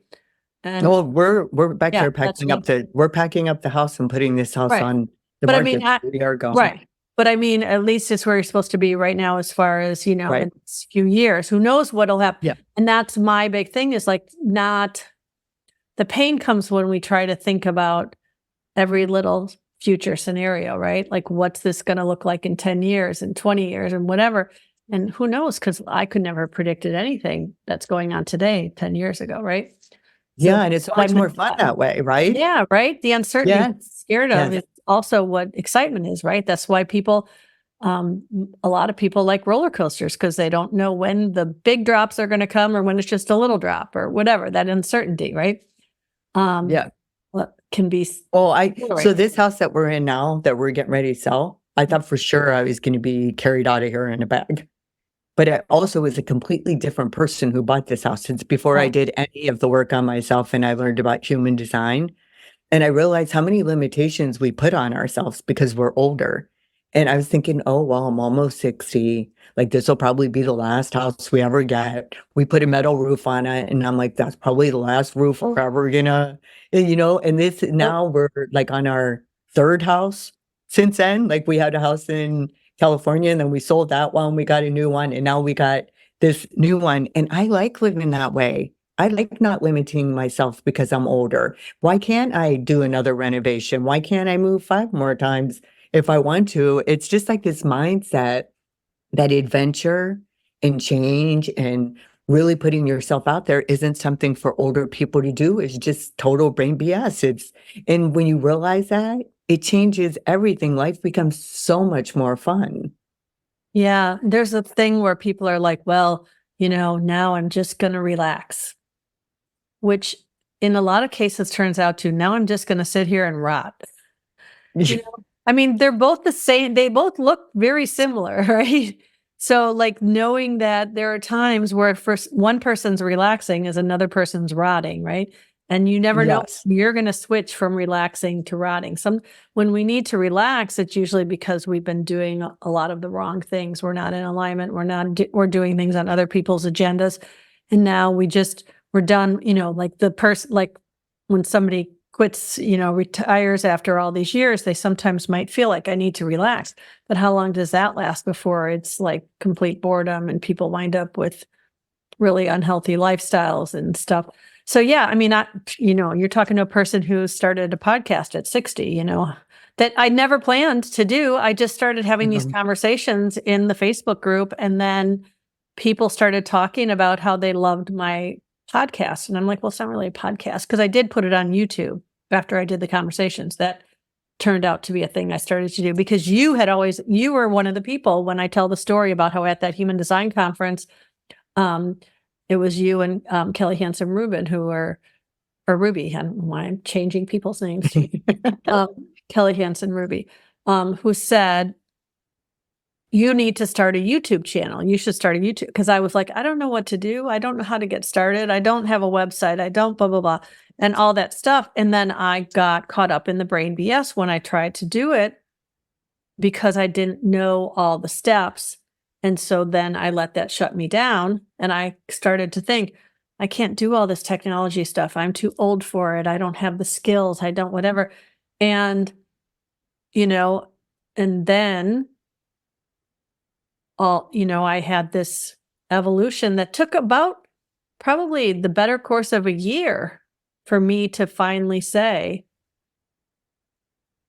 And Well, we're back yeah, there that's me. we're packing up the house and putting this house Right. on the But I market. mean, We are going. right. But I mean, at least it's where you're supposed to be right now, as far as, in Right. a few years, who knows what'll happen. Yeah. And that's my big thing, is like, the pain comes when we try to think about every little future scenario, right? Like, what's this going to look like in 10 years and 20 years and whatever. And who knows? Because I could never have predicted anything that's going on today 10 years ago, right? Yeah, and it's so much more fun that way, right? Yeah, right. The uncertainty I'm scared of Yes. is also what excitement is, right? That's why a lot of people like roller coasters, because they don't know when the big drops are going to come or when it's just a little drop or whatever, that uncertainty, right? Yeah. can be. So this house that we're in now, that we're getting ready to sell, I thought for sure I was going to be carried out of here in a bag. But I also was a completely different person who bought this house. Since before I did any of the work on myself and I learned about human design. And I realized how many limitations we put on ourselves because we're older. And I was thinking, oh, well, I'm almost 60. Like, this will probably be the last house we ever get. We put a metal roof on it. And I'm like, that's probably the last roof we're ever gonna, and this now we're like on our third house since then. Like, we had a house in California and then we sold that one. We got a new one. And now we got this new one. And I like living that way. I like not limiting myself because I'm older. Why can't I do another renovation? Why can't I move 5 more times if I want to? It's just like this mindset that adventure and change and really putting yourself out there isn't something for older people to do. It's just total brain BS. And when you realize that, it changes everything. Life becomes so much more fun. Yeah, there's a thing where people are like, well, now I'm just going to relax, which in a lot of cases turns out to now I'm just going to sit here and rot. I mean, they're both the same. They both look very similar, right? So like knowing that there are times where one person's relaxing is another person's rotting, right? And you never know, you're going to switch from relaxing to rotting. When we need to relax, it's usually because we've been doing a lot of the wrong things. We're not in alignment. We're doing things on other people's agendas. And now we're done, like like when somebody quits, retires after all these years, they sometimes might feel like I need to relax. But how long does that last before it's like complete boredom and people wind up with really unhealthy lifestyles and stuff? So yeah, I mean, you're talking to a person who started a podcast at 60, that I never planned to do. I just started having these conversations in the Facebook group, and then people started talking about how they loved my podcast. And I'm like, well, it's not really a podcast, because I did put it on YouTube after I did the conversations. That turned out to be a thing I started to do because you were one of the people when I tell the story about how at that human design conference, it was you and Kelly Hansen Rubin or Ruby. I don't know why I'm changing people's names. Kelly Hansen Ruby, who said, you need to start a YouTube channel. You should start a YouTube. Because I was like, I don't know what to do. I don't know how to get started. I don't have a website. I don't blah, blah, blah, and all that stuff. And then I got caught up in the brain BS when I tried to do it because I didn't know all the steps. And so then I let that shut me down. And I started to think, I can't do all this technology stuff. I'm too old for it. I don't have the skills. I don't whatever. And, and then I had this evolution that took about probably the better course of a year for me to finally say,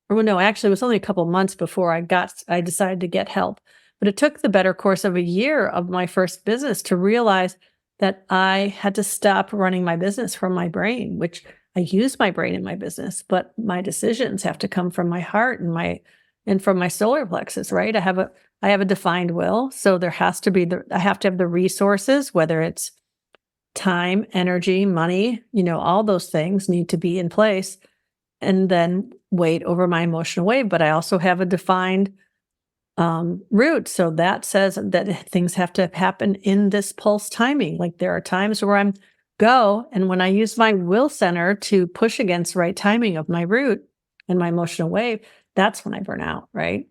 or no, actually it was only a couple months before I decided to get help. But it took the better course of a year of my first business to realize that I had to stop running my business from my brain, which I use my brain in my business, but my decisions have to come from my heart and from my solar plexus, right? I have a defined will. So there has to be I have to have the resources, whether it's time, energy, money, all those things need to be in place, and then weight over my emotional wave. But I also have a defined root. So that says that things have to happen in this pulse timing. Like there are times where I'm go, and when I use my will center to push against right timing of my root and my emotional wave, that's when I burn out, right?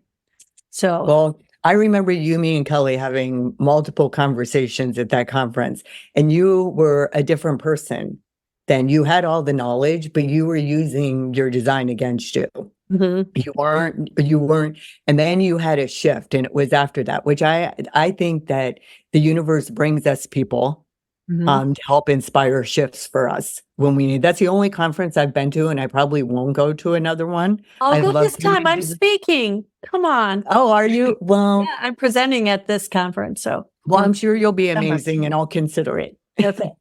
So, well, I remember you, me, and Kelly having multiple conversations at that conference, and you were a different person. Then you had all the knowledge, but you were using your design against you. Mm-hmm. You weren't, and then you had a shift, and it was after that, which I think that the universe brings us people to help inspire shifts for us when we need. That's the only conference I've been to, and I probably won't go to another one. I'll go this time. I'm speaking. Come on. Oh, are you? Well, yeah, I'm presenting at this conference. So, well, I'm sure you'll be amazing, and I'll consider it. Okay.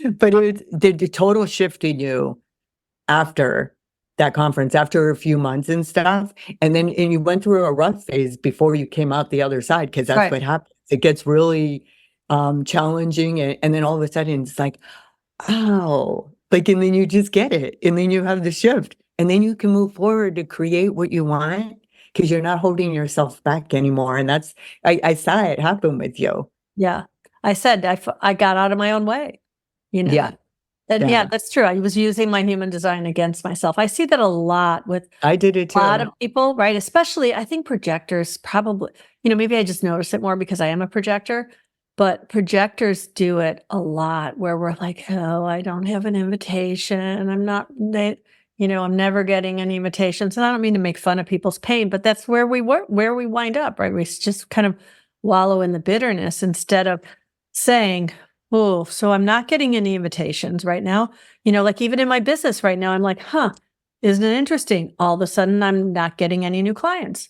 But the total shift in you after that conference, after a few months and stuff, and you went through a rough phase before you came out the other side, because that's what happens. It gets really challenging, and then all of a sudden it's like, oh, like, and then you just get it, and then you have the shift, and then you can move forward to create what you want because you're not holding yourself back anymore. And that's, I saw it happen with you. Yeah. I said I got out of my own way, you know. Yeah. And yeah, Yeah. that's true. I was using my human design against myself. I see that a lot with I did it a lot of too. people, right? Especially, I think projectors probably, maybe I just notice it more because I am a projector, but projectors do it a lot where we're like, oh, I don't have an invitation. I'm never getting any invitations. And I don't mean to make fun of people's pain, but that's where we wind up, right? We just kind of wallow in the bitterness instead of saying, oh, so I'm not getting any invitations right now. Like even in my business right now, I'm like, isn't it interesting? All of a sudden, I'm not getting any new clients.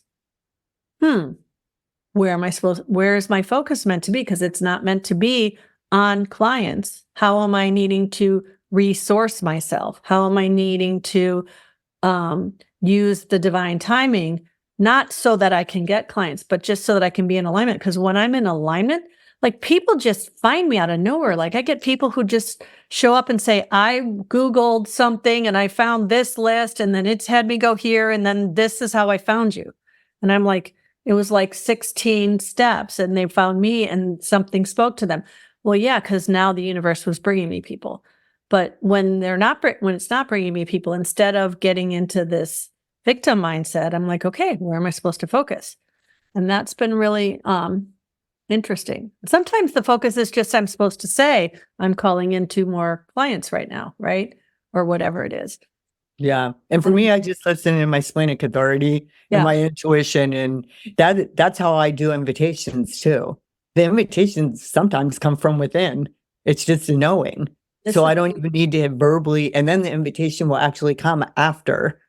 Where is my focus meant to be? Because it's not meant to be on clients. How am I needing to resource myself? How am I needing to use the divine timing, not so that I can get clients, but just so that I can be in alignment? Because when I'm in alignment, like people just find me out of nowhere. Like I get people who just show up and say, I Googled something and I found this list and then it's had me go here. And then this is how I found you. And I'm like, it was like 16 steps and they found me and something spoke to them. Well, yeah, because now the universe was bringing me people. But when it's not bringing me people, instead of getting into this victim mindset, I'm like, okay, where am I supposed to focus? And that's been really, interesting. Sometimes the focus is just I'm supposed to say I'm calling in 2 more clients right now, right? Or whatever it is. Yeah. And for me, I just listen to my splenic authority and my intuition. And that's how I do invitations too. The invitations sometimes come from within. It's just a knowing. So I don't even need to verbally, and then the invitation will actually come after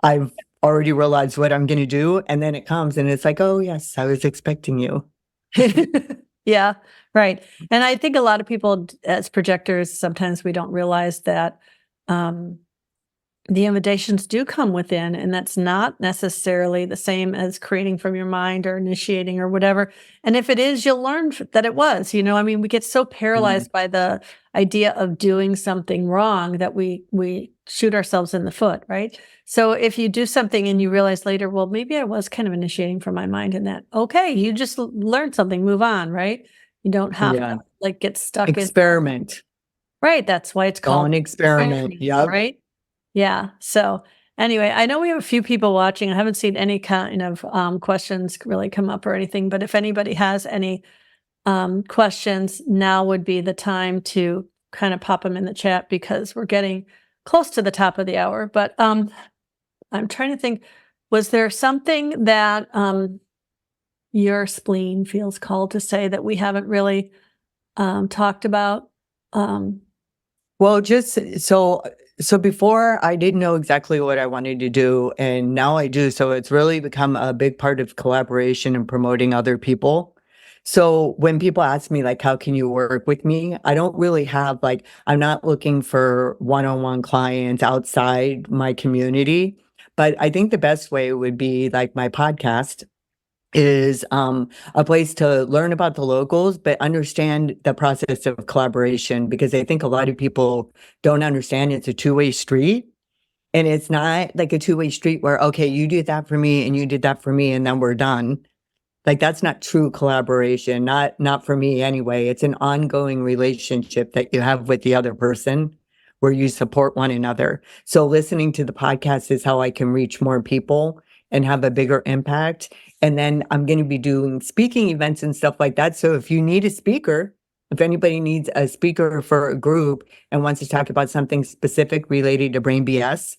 I've already realized what I'm going to do. And then it comes and it's like, oh yes, I was expecting you. Yeah, right. And I think a lot of people as projectors, sometimes we don't realize that the invitations do come within, and that's not necessarily the same as creating from your mind or initiating or whatever. And if it is, you'll learn that it was, we get so paralyzed by the idea of doing something wrong that we shoot ourselves in the foot, right? So if you do something and you realize later, well, maybe I was kind of initiating from my mind in that. Okay, you just learned something, move on, right? You don't have to like get stuck in. Experiment. Right. That's why it's called an experiment. Yeah. Right. Yeah. So anyway, I know we have a few people watching. I haven't seen any kind of questions really come up or anything, but if anybody has any questions, now would be the time to kind of pop them in the chat because we're getting close to the top of the hour. But I'm trying to think, was there something that your spleen feels called to say that we haven't really talked about? Well, just so before I didn't know exactly what I wanted to do, and now I do. So it's really become a big part of collaboration and promoting other people. So when people ask me, like, how can you work with me? I don't really have, like, I'm not looking for one-on-one clients outside my community. But I think the best way would be like my podcast is a place to learn about the locals, but understand the process of collaboration, because I think a lot of people don't understand it's a two-way street. And it's not like a two-way street where, okay, you did that for me and you did that for me and then we're done. Like that's not true collaboration, not for me anyway. It's an ongoing relationship that you have with the other person where you support one another. So listening to the podcast is how I can reach more people and have a bigger impact. And then I'm going to be doing speaking events and stuff like that. So if you need a speaker, if anybody needs a speaker for a group and wants to talk about something specific related to brain BS,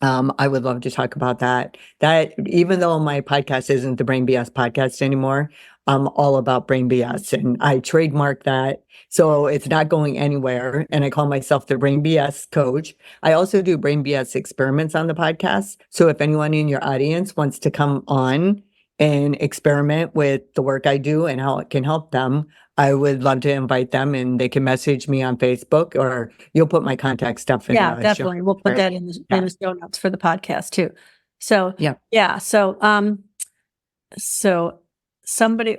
I would love to talk about that. That even though my podcast isn't the Brain BS podcast anymore, I'm all about Brain BS and I trademark that. So it's not going anywhere. And I call myself the Brain BS coach. I also do Brain BS experiments on the podcast. So if anyone in your audience wants to come on and experiment with the work I do and how it can help them, I would love to invite them and they can message me on Facebook, or you'll put my contact stuff in. Yeah, definitely. We'll put that in the show notes for the podcast too. So, yeah. So, so somebody,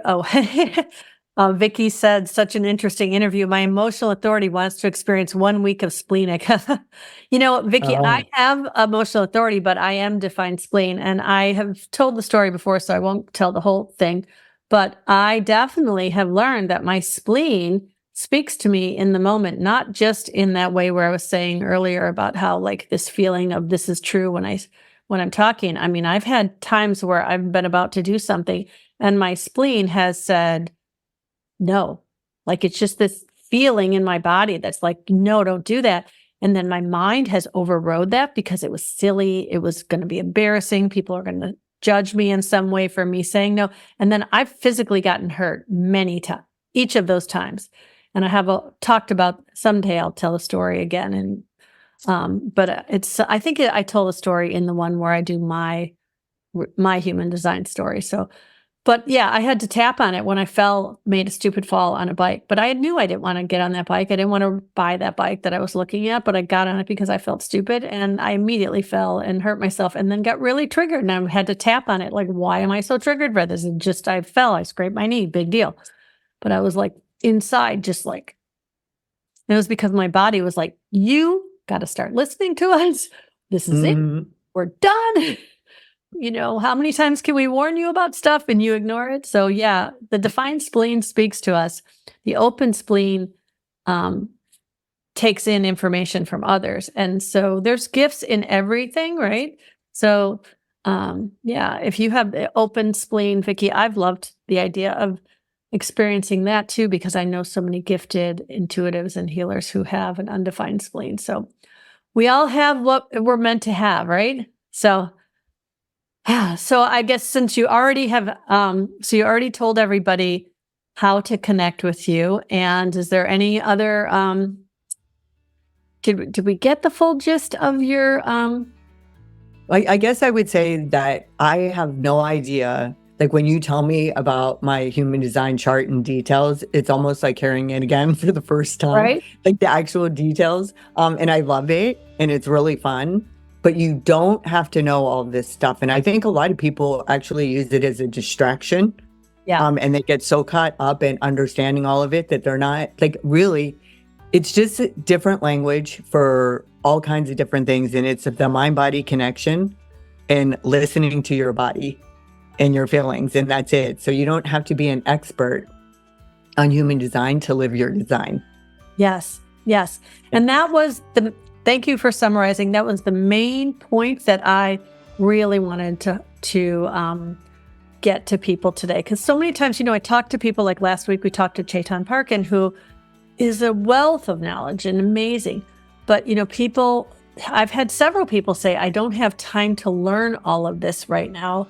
Vicky said, such an interesting interview. My emotional authority wants to experience 1 week of splenic. Vicky, I Oh, have emotional authority, but I am defined spleen. And I have told the story before, so I won't tell the whole thing. But I definitely have learned that my spleen speaks to me in the moment, not just in that way where I was saying earlier about how like this feeling of this is true when I'm talking. I mean, I've had times where I've been about to do something and my spleen has said, no, like it's just this feeling in my body that's like, no, don't do that. And then my mind has overrode that because it was silly. It was going to be embarrassing. People are going to judge me in some way for me saying no. And then I've physically gotten hurt many times, each of those times. And I have talked about someday I'll tell a story again. I think I told a story in the one where I do my human design story. So, but yeah, I had to tap on it when I made a stupid fall on a bike. But I knew I didn't want to get on that bike. I didn't want to buy that bike that I was looking at, but I got on it because I felt stupid and I immediately fell and hurt myself and then got really triggered and I had to tap on it. Like, why am I so triggered by this? And just, I fell, I scraped my knee, big deal. But I was like inside, just like, it was because my body was like, you got to start listening to us. This is it. mhm. We're done. How many times can we warn you about stuff and you ignore it? So yeah, the defined spleen speaks to us. The open spleen takes in information from others. And so there's gifts in everything, right? So yeah, if you have the open spleen, Vicky, I've loved the idea of experiencing that too, because I know so many gifted intuitives and healers who have an undefined spleen. So we all have what we're meant to have, right? So yeah. So I guess since you already have, so you already told everybody how to connect with you. And is there any other, did we get the full gist of your, I guess I would say that I have no idea. Like when you tell me about my human design chart and details, it's almost like hearing it again for the first time, right? like the actual details. And I love it and it's really fun, but you don't have to know all this stuff. And I think a lot of people actually use it as a distraction. Yeah. And they get so caught up in understanding all of it that they're not like really, it's just a different language for all kinds of different things. And it's the mind-body connection and listening to your body and your feelings. And that's it. So you don't have to be an expert on human design to live your design. Yes. Yes. And thank you for summarizing. That was the main point that I really wanted to get to people today. Because so many times, I talk to people like last week, we talked to Chetan Parkin, who is a wealth of knowledge and amazing. But, I've had several people say, I don't have time to learn all of this right now.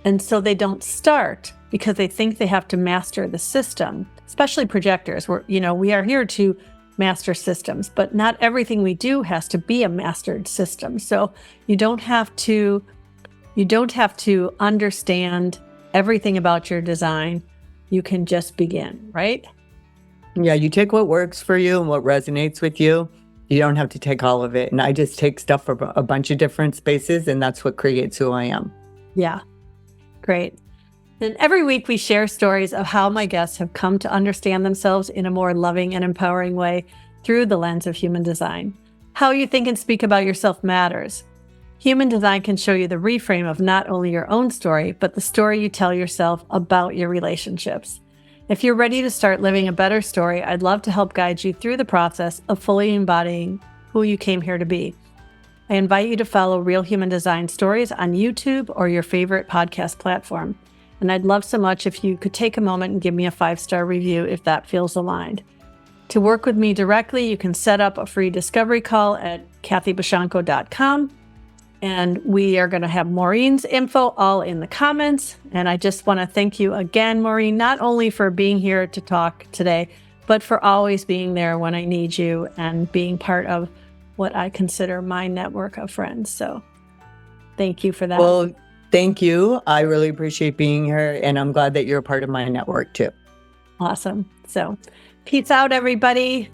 And so they don't start because they think they have to master the system, especially projectors. We are here to master systems, but not everything we do has to be a mastered system. So you don't have to understand everything about your design. You can just begin, right? Yeah, you take what works for you and what resonates with you. You don't have to take all of it. And I just take stuff from a bunch of different spaces, and that's what creates who I am. Yeah, great. And every week we share stories of how my guests have come to understand themselves in a more loving and empowering way through the lens of human design. How you think and speak about yourself matters. Human design can show you the reframe of not only your own story, but the story you tell yourself about your relationships. If you're ready to start living a better story, I'd love to help guide you through the process of fully embodying who you came here to be. I invite you to follow Real Human Design Stories on YouTube or your favorite podcast platform. And I'd love so much if you could take a moment and give me a 5-star review if that feels aligned. To work with me directly, you can set up a free discovery call at kathybashanko.com. And we are going to have Maureen's info all in the comments. And I just want to thank you again, Maureen, not only for being here to talk today, but for always being there when I need you and being part of what I consider my network of friends. So thank you for that. Well, thank you. I really appreciate being here. And I'm glad that you're a part of my network too. Awesome. So peace out, everybody.